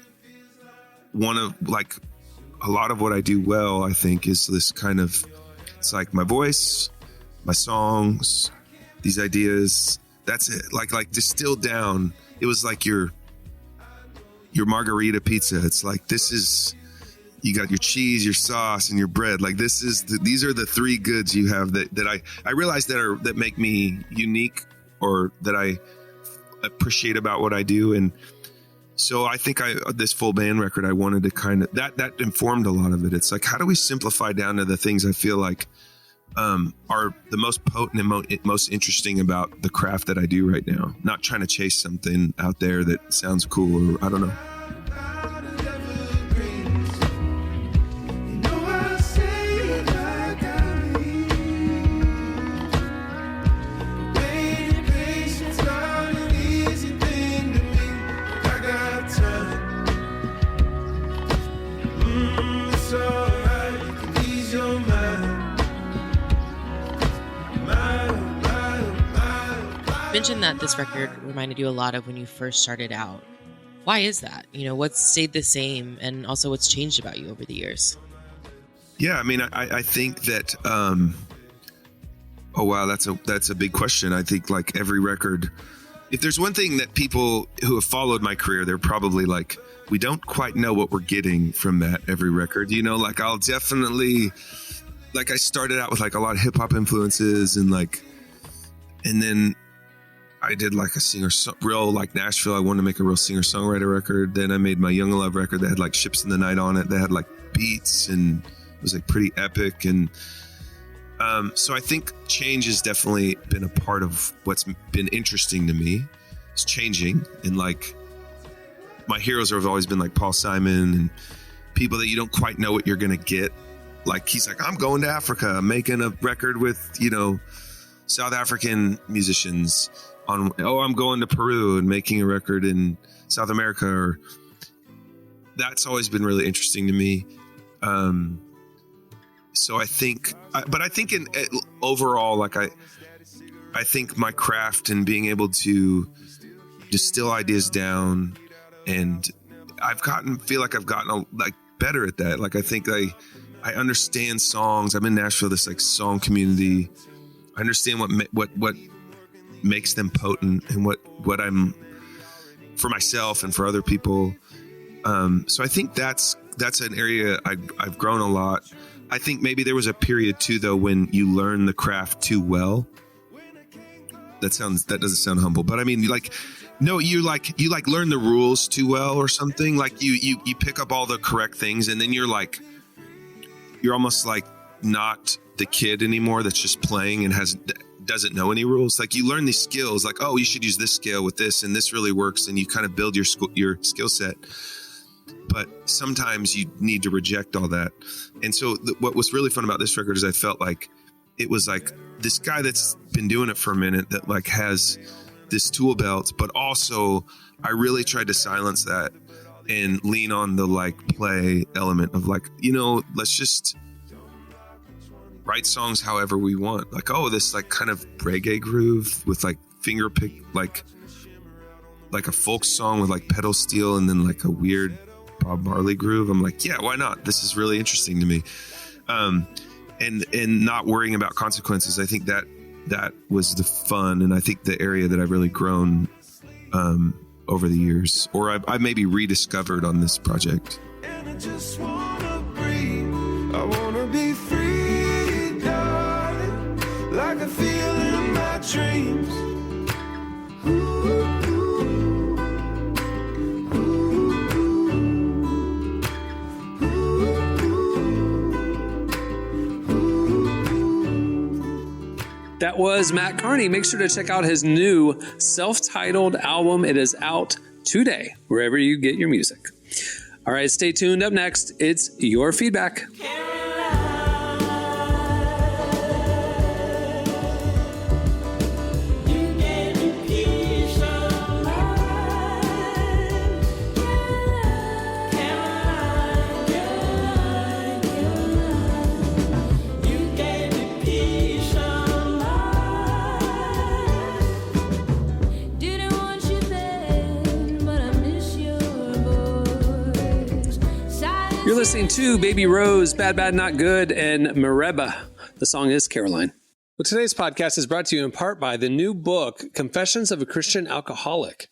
one of, like, a lot of what I do well, I think, is this kind of, it's like my voice, my songs, these ideas, that's it. Like distilled down. It was like your margarita pizza. It's like, this is, you got your cheese, your sauce, and your bread. Like, these are the three goods you have that I realize that make me unique, or that I appreciate about what I do. And so I think this full band record, I wanted to kind of, that informed a lot of it. It's like, how do we simplify down to the things I feel like are the most potent and most interesting about the craft that I do right now? Not trying to chase something out there that sounds cool, or I don't know.
Mentioned that this record reminded you a lot of when you first started out. Why is that? You know, what's stayed the same, and also what's changed about you over the years?
Yeah, I mean, I think that, oh wow, that's a big question. I think, like, every record, if there's one thing that people who have followed my career, they're probably like, we don't quite know what we're getting from that every record. You know, like, I'll definitely, like, I started out with like a lot of hip hop influences, and then I did like real like Nashville. I wanted to make a real singer-songwriter record. Then I made my Young Love record that had like Ships in the Night on it. That had like beats, and it was like pretty epic. And so I think change has definitely been a part of what's been interesting to me. It's changing, and like my heroes have always been like Paul Simon and people that you don't quite know what you're gonna get. Like, he's like, I'm going to Africa, making a record with, you know, South African musicians. I'm going to Peru and making a record in South America. Or that's always been really interesting to me. So I think, overall, like I think my craft and being able to distill ideas down, and feel like I've gotten like better at that. Like, I think I understand songs. I'm in Nashville, this like song community. I understand what makes them potent, and what I'm for myself and for other people. So I think that's an area I've grown a lot. I think maybe there was a period too, though, when you learn the craft too well. That doesn't sound humble, but I mean, you learn the rules too well or something. Like you pick up all the correct things, and then you're almost like not the kid anymore that's just playing and has doesn't know any rules. Like you learn these skills, like, oh, you should use this scale with this, and this really works, and you kind of build your skill set. But sometimes you need to reject all that. And so what was really fun about this record is I felt like it was like this guy that's been doing it for a minute that like has this tool belt, but also I really tried to silence that and lean on the like play element of like, let's just write songs however we want. Like, oh, this like kind of reggae groove with like finger pick, like a folk song with like pedal steel and then like a weird Bob Marley groove. I'm like, yeah, why not? This is really interesting to me. And not worrying about consequences. I think that was the fun. And I think the area that I've really grown over the years, or I maybe rediscovered on this project.
And I just wanna breathe. I wanna be free, darling, like I feel in my dreams.
That was Mat Kearney. Make sure to check out his new self-titled album. It is out today, wherever you get your music. All right, stay tuned. Up next, it's your feedback. You're listening to Baby Rose, Bad Bad Not Good, and Mereba. The song is Caroline. Well, today's podcast is brought to you in part by the new book, Confessions of a Christian Alcoholic.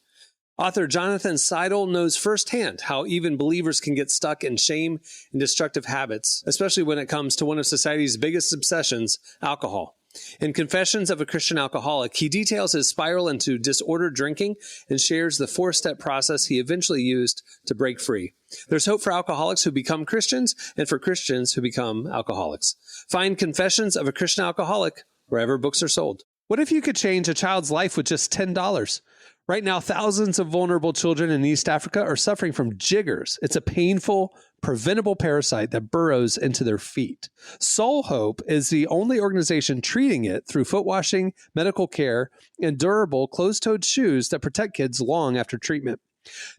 Author Jonathan Seidel knows firsthand how even believers can get stuck in shame and destructive habits, especially when it comes to one of society's biggest obsessions, alcohol. In Confessions of a Christian Alcoholic, he details his spiral into disordered drinking and shares the 4-step process he eventually used to break free. There's hope for alcoholics who become Christians and for Christians who become alcoholics. Find Confessions of a Christian Alcoholic wherever books are sold. What if you could change a child's life with just $10? Right now, thousands of vulnerable children in East Africa are suffering from jiggers. It's a painful, preventable parasite that burrows into their feet. Soul Hope is the only organization treating it through foot washing, medical care, and durable closed-toed shoes that protect kids long after treatment.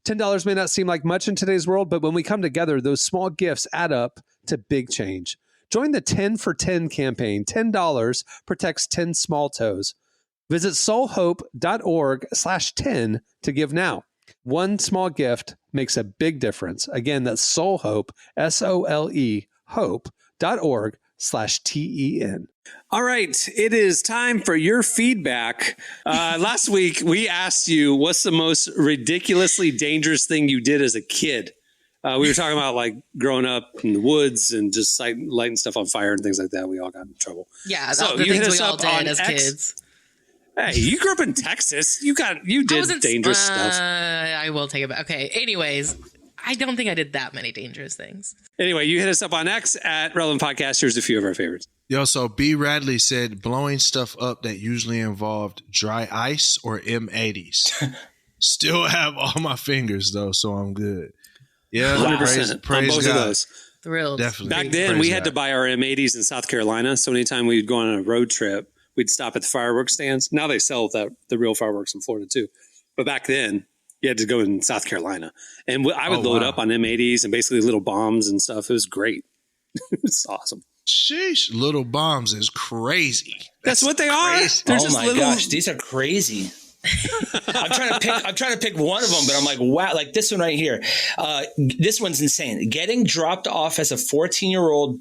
$10 may not seem like much in today's world, but when we come together, those small gifts add up to big change. Join the 10 for 10 campaign. $10 protects 10 small toes. Visit soulhope.org/10 to give now. One small gift makes a big difference. Again, that's Soulhope, SOLE, hope.org/TEN. All right, it is time for your feedback. Last week, we asked you, what's the most ridiculously dangerous thing you did as a kid? We were talking about like growing up in the woods and just lighting stuff on fire and things like that. We all got in trouble.
Yeah,
so
the
you
things
hit
we
us
all
up
did
on
as kids.
Hey, you grew up in Texas. You did dangerous stuff.
I will take it back. Okay. Anyways, I don't think I did that many dangerous things.
Anyway, you hit us up on X at Relevant Podcast. Here's a few of our favorites.
Yo, so B. Radley said blowing stuff up that usually involved dry ice or M80s. Still have all my fingers though, so I'm good. Yeah,
100%
praise
on both
God.
of those.
Thrilled.
Definitely.
Back then,
Praise
we had
God.
to buy our M80s in South Carolina. So anytime we'd go on a road trip, we'd stop at the fireworks stands. Now they sell the real fireworks in Florida too. But back then, you had to go in South Carolina. And I would load up on M80s and basically little bombs and stuff. It was great. It was awesome.
Sheesh, little bombs is crazy.
That's what they are.
crazy.
They're
Oh
just
my
little.
gosh, these are crazy. I'm trying to pick one of them, but I'm like, wow, like this one right here. This one's insane. Getting dropped off as 14-year-old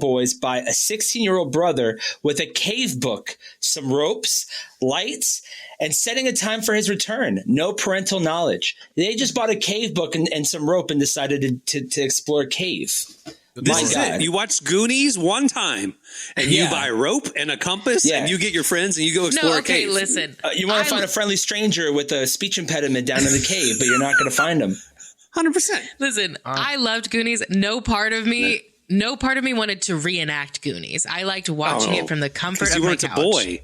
boys by a 16-year-old brother with a cave book, some ropes, lights, and setting a time for his return. No parental knowledge. They just bought a cave book and some rope and decided to explore a cave.
This is it. You watch Goonies one time and you buy rope and a compass and you get your friends and you go explore a cave.
Listen.
You want to find a friendly stranger with a speech impediment down in the cave, but you're not going to find him.
100%.
Listen, I loved Goonies. No part of me no part of me wanted to reenact Goonies. I liked watching it from the comfort of
you
my
weren't
couch.
a boy.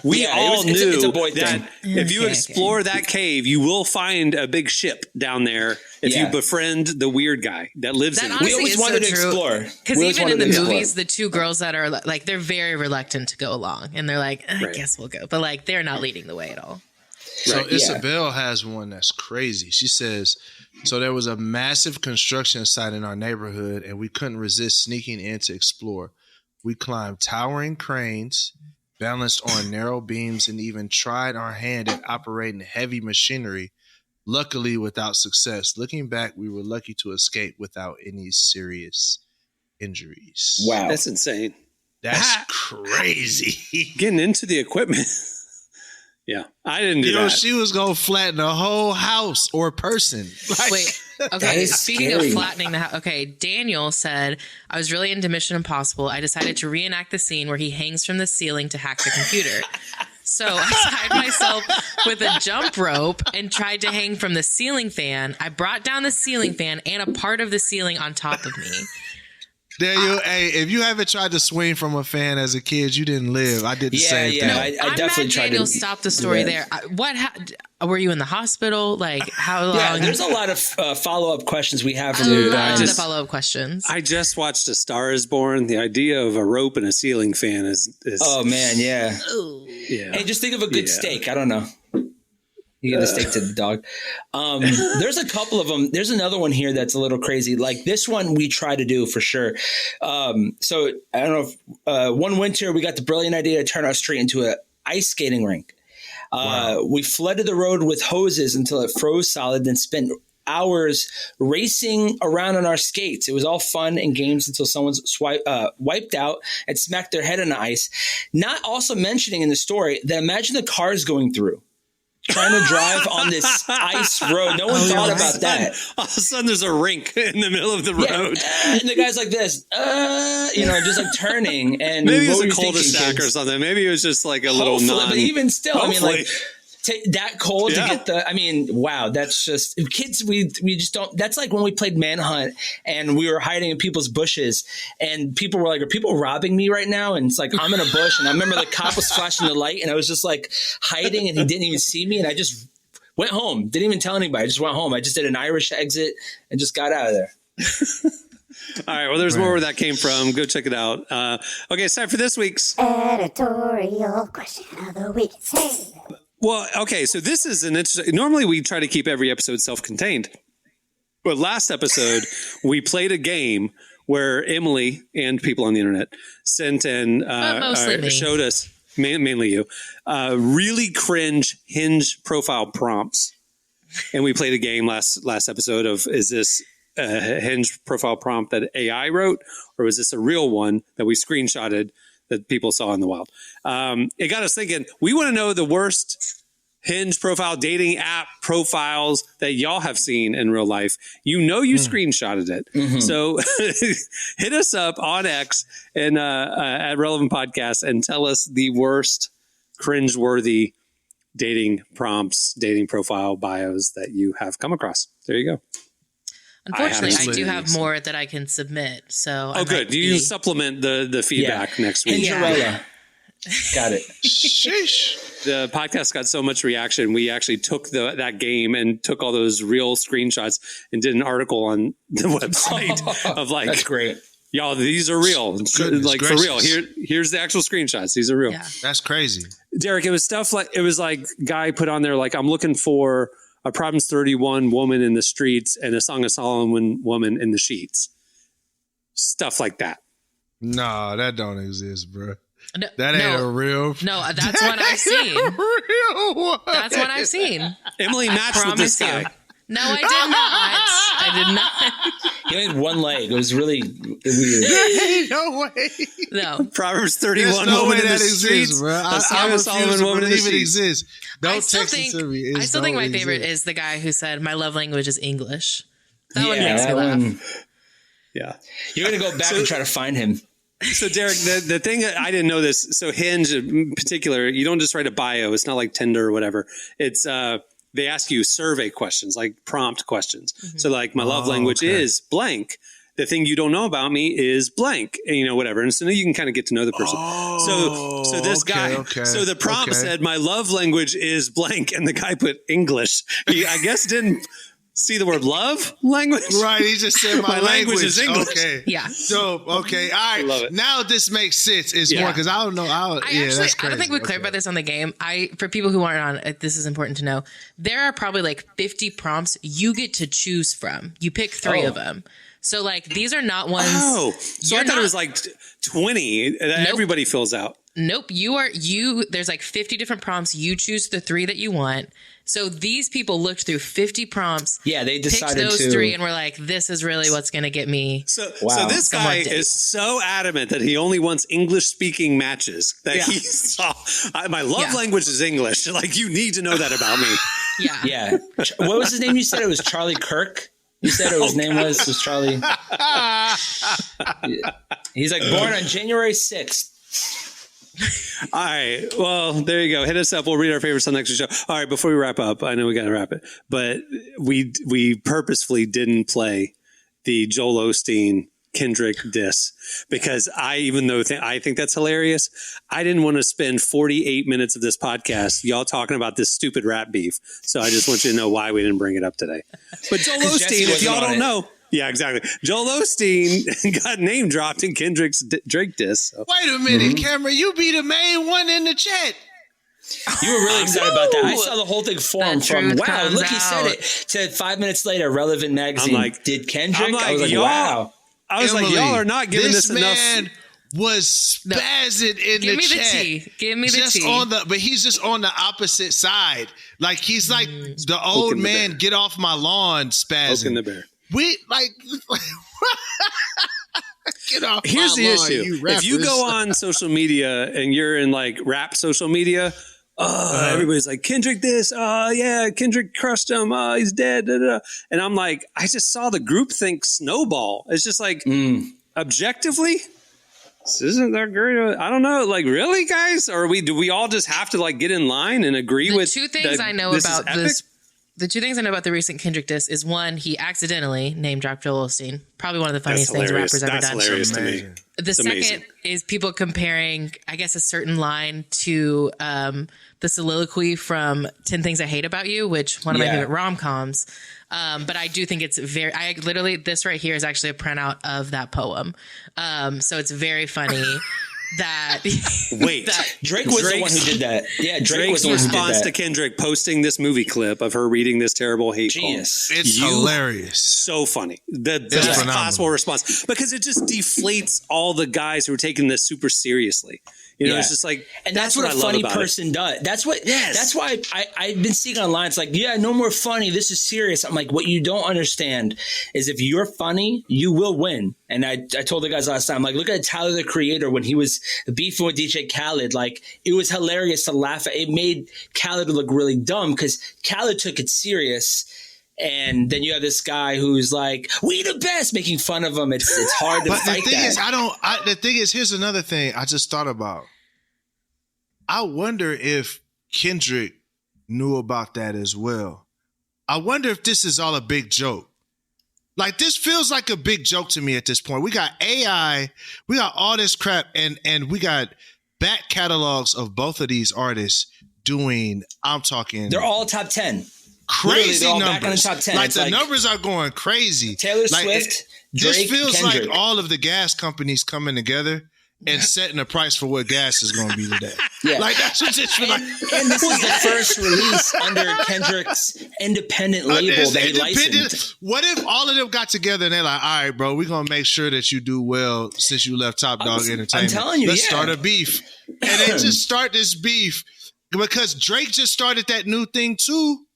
We all knew
it's a boy
that
thing.
if you explore that cave, you will find a big ship down there if you befriend the weird guy that lives in it.
honestly
We always
is
wanted to
true.
explore.
Because
We always
even in
wanted
the
to explore.
movies, the two girls that are like, they're very reluctant to go along. And they're like, I guess we'll go. But like, they're not leading the way at all.
So
Right, yeah.
Isabel has one that's crazy. She says, so there was a massive construction site in our neighborhood and we couldn't resist sneaking in to explore. We climbed towering cranes, balanced on narrow beams, and even tried our hand at operating heavy machinery, luckily without success. Looking back, we were lucky to escape without any serious injuries.
Wow.
That's insane.
That's crazy.
Getting into the equipment. Yeah, I didn't do that.
She was going to flatten a whole house or person. Like,
Wait,
That
okay.
is
Speaking
scary.
of flattening the house, okay. Daniel said, I was really into Mission Impossible. I decided to reenact the scene where he hangs from the ceiling to hack the computer. So I tied myself with a jump rope and tried to hang from the ceiling fan. I brought down the ceiling fan and a part of the ceiling on top of me.
Daniel, hey, if you haven't tried to swing from a fan as a kid, you didn't live. I did the same thing.
I
I'm
definitely
mad
tried
Daniel
to
stopped the story there. Were you in the hospital? Like, how long?
Yeah, there's a lot of follow-up questions we have from
I
you
love
guys.
the follow-up questions.
I just watched A Star Is Born. The idea of a rope and a ceiling fan is
Oh man, yeah.
yeah.
Hey, just think of a good steak. I don't know. You get a steak to the dog. There's a couple of them. There's another one here that's a little crazy. Like this one we try to do for sure. So I don't know if one winter we got the brilliant idea to turn our street into an ice skating rink. We flooded the road with hoses until it froze solid, then spent hours racing around on our skates. It was all fun and games until someone's wiped out and smacked their head on the ice. Not also mentioning in the story that imagine the cars going through, trying to drive on this ice road. No one thought about that.
All of a sudden, there's a rink in the middle of the road.
And the guy's like this, just like turning. And
Maybe it
what
was
were
a
you
cul-de-sac
thinking,
or
kids?
something. Maybe it was just like a little
Hopefully, but even still, I mean, like
Hopefully.
that cold to get the. I mean, wow, that's just kids. We just don't. That's like when we played Manhunt and we were hiding in people's bushes, and people were like, "Are people robbing me right now?" And it's like I'm in a bush, and I remember the cop was flashing the light, and I was just like hiding, and he didn't even see me, and I just went home. Didn't even tell anybody. I just went home. I just did an Irish exit and just got out of there.
All right. Well, there's more where that came from. Go check it out. Okay, it's time for this week's.
Editorial question of the week.
Well, okay. So this is an interesting. Normally, we try to keep every episode self-contained, but last episode we played a game where Emily and people on the internet sent in,
mostly me.
showed us mainly you, really cringe Hinge profile prompts, and we played a game last episode of is this a Hinge profile prompt that AI wrote, or was this a real one that we screenshotted that people saw in the wild? It got us thinking. We want to know the worst Hinge profile dating app profiles that y'all have seen in real life. You screenshotted it.
Mm-hmm.
So hit us up on X and at Relevant Podcast and tell us the worst cringeworthy dating prompts, dating profile bios that you have come across. There you go.
Unfortunately, I do
haven't
have more that I can submit. So
Oh, good. Do you supplement the feedback next week?
Hingerella. Got it.
Sheesh.
The podcast got so much reaction. We actually took that game and took all those real screenshots and did an article on the website of like,
That's great.
y'all, these are real.
Goodness
like
gracious.
for real. Here's the actual screenshots. These are real.
Yeah.
That's crazy.
Derek, it was stuff like, it was like guy put on there, like, I'm looking for a Problems 31 woman in the streets and a Song of Solomon woman in the sheets. Stuff like that.
No, that don't exist, bro.
No,
That ain't a real.
No, that's what I've seen.
Real one.
That's what I've seen.
Emily matched with this
Promise you.
guy.
No, I did not. I did not.
He only had one leg. It was really weird.
Ain't no way.
No.
Proverbs
There's
31
no
woman
way
in the
that
streets.
exists, bro.
A
I
Song of
refuse
Solomon
to
woman in the
believe it
sheets.
exists. Don't
I still
text
think
it to me. It
I still think
don't
my favorite
exist.
is the guy who said my love language is English. That one
Yeah,
makes me
that
laugh.
one.
Yeah.
You're going to go back and try to find him.
So Derek, the thing that I didn't know this. So Hinge in particular, you don't just write a bio. It's not like Tinder or whatever. It's they ask you survey questions, like prompt questions. So like my love language is blank. the thing you don't know about me is blank, and whatever. And so now you can kind of get to know the person. So this guy, so the prompt said, my love language is blank. And the guy put English. He, I guess, didn't see the word love language.
Right. He just said my language
is English.
Okay.
Yeah.
So, okay. All right.
Love it.
Now this makes sense. It's more because I don't know. That's crazy.
I don't think we clarified this on the game. For people who aren't on it, this is important to know. There are probably like 50 prompts you get to choose from. You pick 3 of them. So like these are not ones.
Oh, so I thought it was like 20 that everybody fills out.
Nope. There's like 50 different prompts. You choose the 3 that you want. So these people looked through 50 prompts.
Yeah, they decided
picked those 3 and were like, this is really what's going to get me.
So this guy is so adamant that he only wants English speaking matches that he saw. My love language is English. Like, you need to know that about me.
Yeah. What was his name? You said it was Charlie Kirk? You said his name was Charlie. He's like born on January 6th.
All right. Well, there you go. Hit us up. We'll read our favorites on the next show. All right. Before we wrap up, I know we got to wrap it, but we purposefully didn't play the Joel Osteen Kendrick diss because even though I think that's hilarious, I didn't want to spend 48 minutes of this podcast y'all talking about this stupid rap beef. So I just want you to know why we didn't bring it up today. But Joel Osteen, if y'all don't know. Yeah, exactly. Joel Osteen got name dropped in Kendrick's Drake diss. So.
Wait a minute, Cameron. You be the main one in the chat.
You were really excited about that. I saw the whole thing form from, wow, look, he said it. To 5 minutes later, Relevant Magazine did Kendrick. I was like, wow.
I was
Emily,
like, y'all are not giving this enough.
This man was spazzing in the chat.
Give me the tea.
But he's just on the opposite side. Like, he's like the old man, get off my lawn spazzing.
Poking the bear.
We like get off.
Here's the issue:
you
if you go on social media and you're in like rap social media, everybody's like Kendrick this, yeah, Kendrick crushed him, he's dead, da, da, da. And I'm like, I just saw the groupthink snowball. It's just like objectively, this isn't that great. I don't know, like really, guys, or do we all just have to like get in line and agree with
two things I know about this? The 2 things I know about the recent Kendrick diss is 1, he accidentally name dropped Joel Osteen. Probably one of the funniest things a rapper's ever done.
That's hilarious to me.
The second is people comparing, I guess, a certain line to the soliloquy from 10 Things I Hate About You, which one of my favorite rom-coms. But I do think it's this right here is actually a printout of that poem. So it's very funny.
Drake was the one who did that. Yeah,
Drake's response to Kendrick posting this movie clip of her reading this terrible hate poem.
It's hilarious.
So funny. The best possible response. Because it just deflates all the guys who are taking this super seriously. It's just like,
and that's what a funny person does. That's what. That's why I've been seeing online. It's like, no more funny. This is serious. I'm like, what you don't understand is if you're funny, you will win. And I told the guys last time, like, look at Tyler the Creator when he was beefing with DJ Khaled. Like, it was hilarious to laugh at. It made Khaled look really dumb because Khaled took it serious. And then you have this guy who's like, we the best, making fun of him. It's hard to fight that.
The thing is, here's another thing I just thought about. I wonder if Kendrick knew about that as well. I wonder if this is all a big joke. Like, this feels like a big joke to me at this point. We got AI, we got all this crap, and we got back catalogs of both of these artists doing, I'm talking.
They're all top 10.
Crazy numbers.
Back on the top 10.
Like, the numbers are going crazy.
Taylor Swift, Drake,
this feels
Kendrick.
like all of the gas companies coming together and setting a price for what gas is going to be today.
Yeah.
Like, that's what it's like.
And this is the first release under Kendrick's independent label that he licensed.
What if all of them got together and they're like, all right, bro, we're going to make sure that you do well since you left Top Dog Entertainment.
I'm telling you,
Let's start a beef. And they just start this beef because Drake just started that new thing too.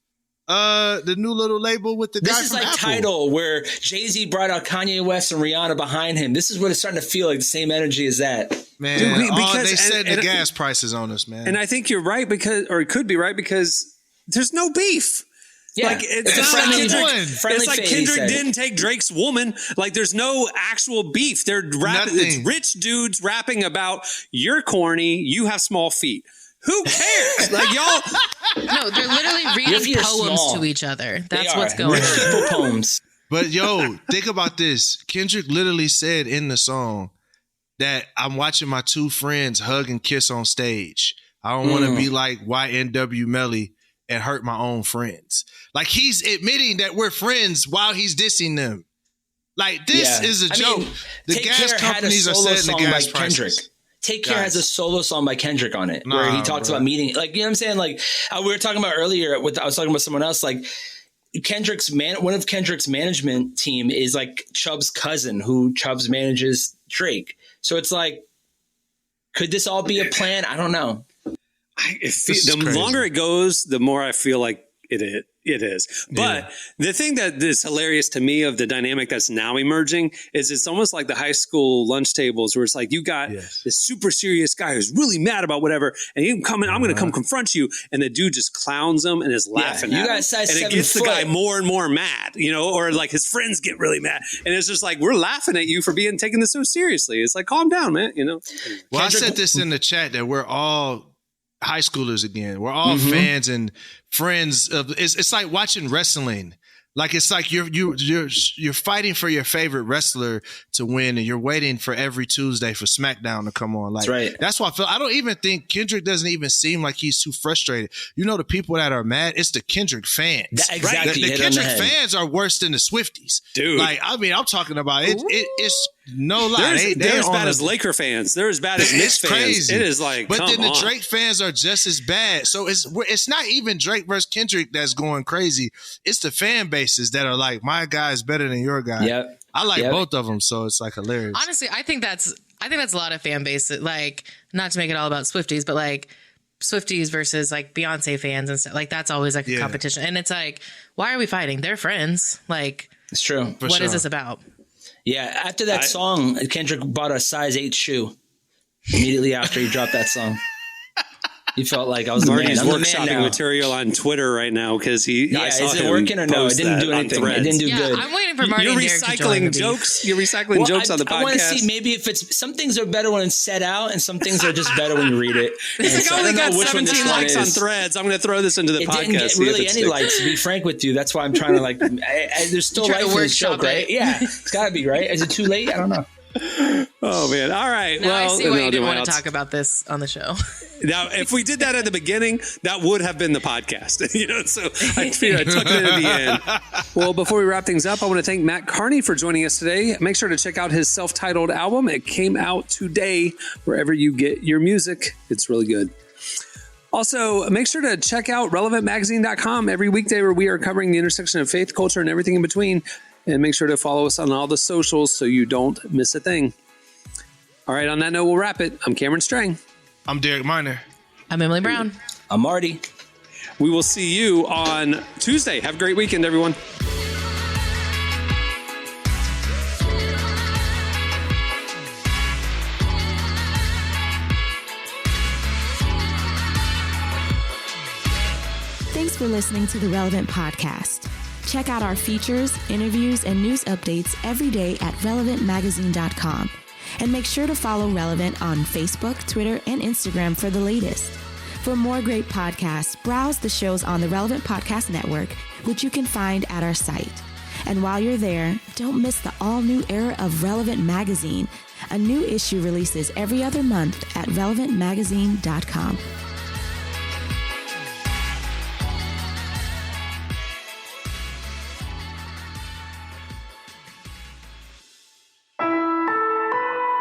The new little label with the guy from Apple. This is like
Tidal, where Jay-Z brought out Kanye West and Rihanna behind him. This is what it's starting to feel like, the same energy as that.
Man, they set the gas prices on us, man.
And I think you're right it could be right because there's no beef.
Yeah,
like it's like Kendrick didn't take Drake's woman. Like, there's no actual beef. They're rapping. It's rich dudes rapping about you're corny, you have small feet. Who cares? Like, y'all.
No, they're literally reading poems to each other. That's what's going on.
People poems.
But yo, think about this. Kendrick literally said in the song that I'm watching my two friends hug and kiss on stage. I don't want to be like YNW Melly and hurt my own friends. Like, he's admitting that we're friends while he's dissing them. Like, this is a joke. The gas companies are setting the gas prices.
Take Care has a solo song by Kendrick on it where he talks about meeting. Like, you know what I'm saying? Like, we were talking about earlier I was talking about someone else, like, one of Kendrick's management team is like Chubb's cousin, who Chubbs manages Drake. So it's like, could this all be a plan? I don't know.
The longer it goes, the more I feel like it is. But the thing that is hilarious to me of the dynamic that's now emerging is it's almost like the high school lunch tables where it's like you got this super serious guy who's really mad about whatever, and you come in, I'm going to come confront you, and the dude just clowns him and is laughing at him. And it gets the guy more and more mad, or like his friends get really mad, and it's just like, we're laughing at you for taking this so seriously. It's like, calm down, man.
Well, I said this in the chat that we're all high schoolers again. We're all fans and friends of. It's like watching wrestling. Like, it's like you're fighting for your favorite wrestler to win, and you're waiting for every Tuesday for SmackDown to come on. Like,
that's right.
That's why I feel. I don't even think Kendrick doesn't even seem like he's too frustrated. The people that are mad, it's the Kendrick fans.
Exactly.
The Kendrick fans are worse than the Swifties, dude. Like, I mean, I'm talking about it. It's no lie.
They're as bad as Laker fans. They're as bad as Knicks fans.
Crazy.
It is like,
but then the Drake fans are just as bad. So it's not even Drake versus Kendrick that's going crazy. It's the fan bases that are like, my guy is better than your guy.
Yep.
I like both of them, so it's like hilarious.
Honestly, I think that's a lot of fan base. Like, not to make it all about Swifties, but like Swifties versus like Beyonce fans and stuff. Like, that's always like a competition. And it's like, why are we fighting? They're friends. Like,
it's true.
What is this about?
Yeah, after that song, Kendrick bought a size 8 shoe immediately after he dropped that song. He felt like I was
Marty's
the man.
workshopping material on Twitter right now because I saw
is it
him
working or no? It didn't do anything. It didn't do good.
I'm waiting for Marty.
You're
and Derek
recycling jokes. You're recycling jokes on the podcast.
I want to see maybe if it's some things are better when it's set out, and some things are just better when you read it.
It's like, I only got 17 likes on Threads. I'm going to throw this into the podcast.
It didn't get really any likes, to be frank with you. That's why I'm trying to like. There's still life in this joke, right? Yeah, it's got to be right. Is it too late? I don't know.
Oh man! All right.
Now I see why you didn't want to talk about this on the show.
Now, if we did that at the beginning, that would have been the podcast. So I took it at the end. Well, before we wrap things up, I want to thank Mat Kearney for joining us today. Make sure to check out his self-titled album. It came out today, wherever you get your music. It's really good. Also, make sure to check out relevantmagazine.com every weekday, where we are covering the intersection of faith, culture, and everything in between. And make sure to follow us on all the socials so you don't miss a thing. All right, on that note, we'll wrap it. I'm Cameron Strang.
I'm Derek Miner.
I'm Emily Brown.
I'm Marty.
We will see you on Tuesday. Have a great weekend, everyone.
Thanks for listening to the Relevant Podcast. Check out our features, interviews, and news updates every day at relevantmagazine.com. And make sure to follow Relevant on Facebook, Twitter, and Instagram for the latest. For more great podcasts, browse the shows on the Relevant Podcast Network, which you can find at our site. And while you're there, don't miss the all-new era of Relevant Magazine. A new issue releases every other month at relevantmagazine.com.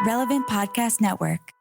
Relevant Podcast Network.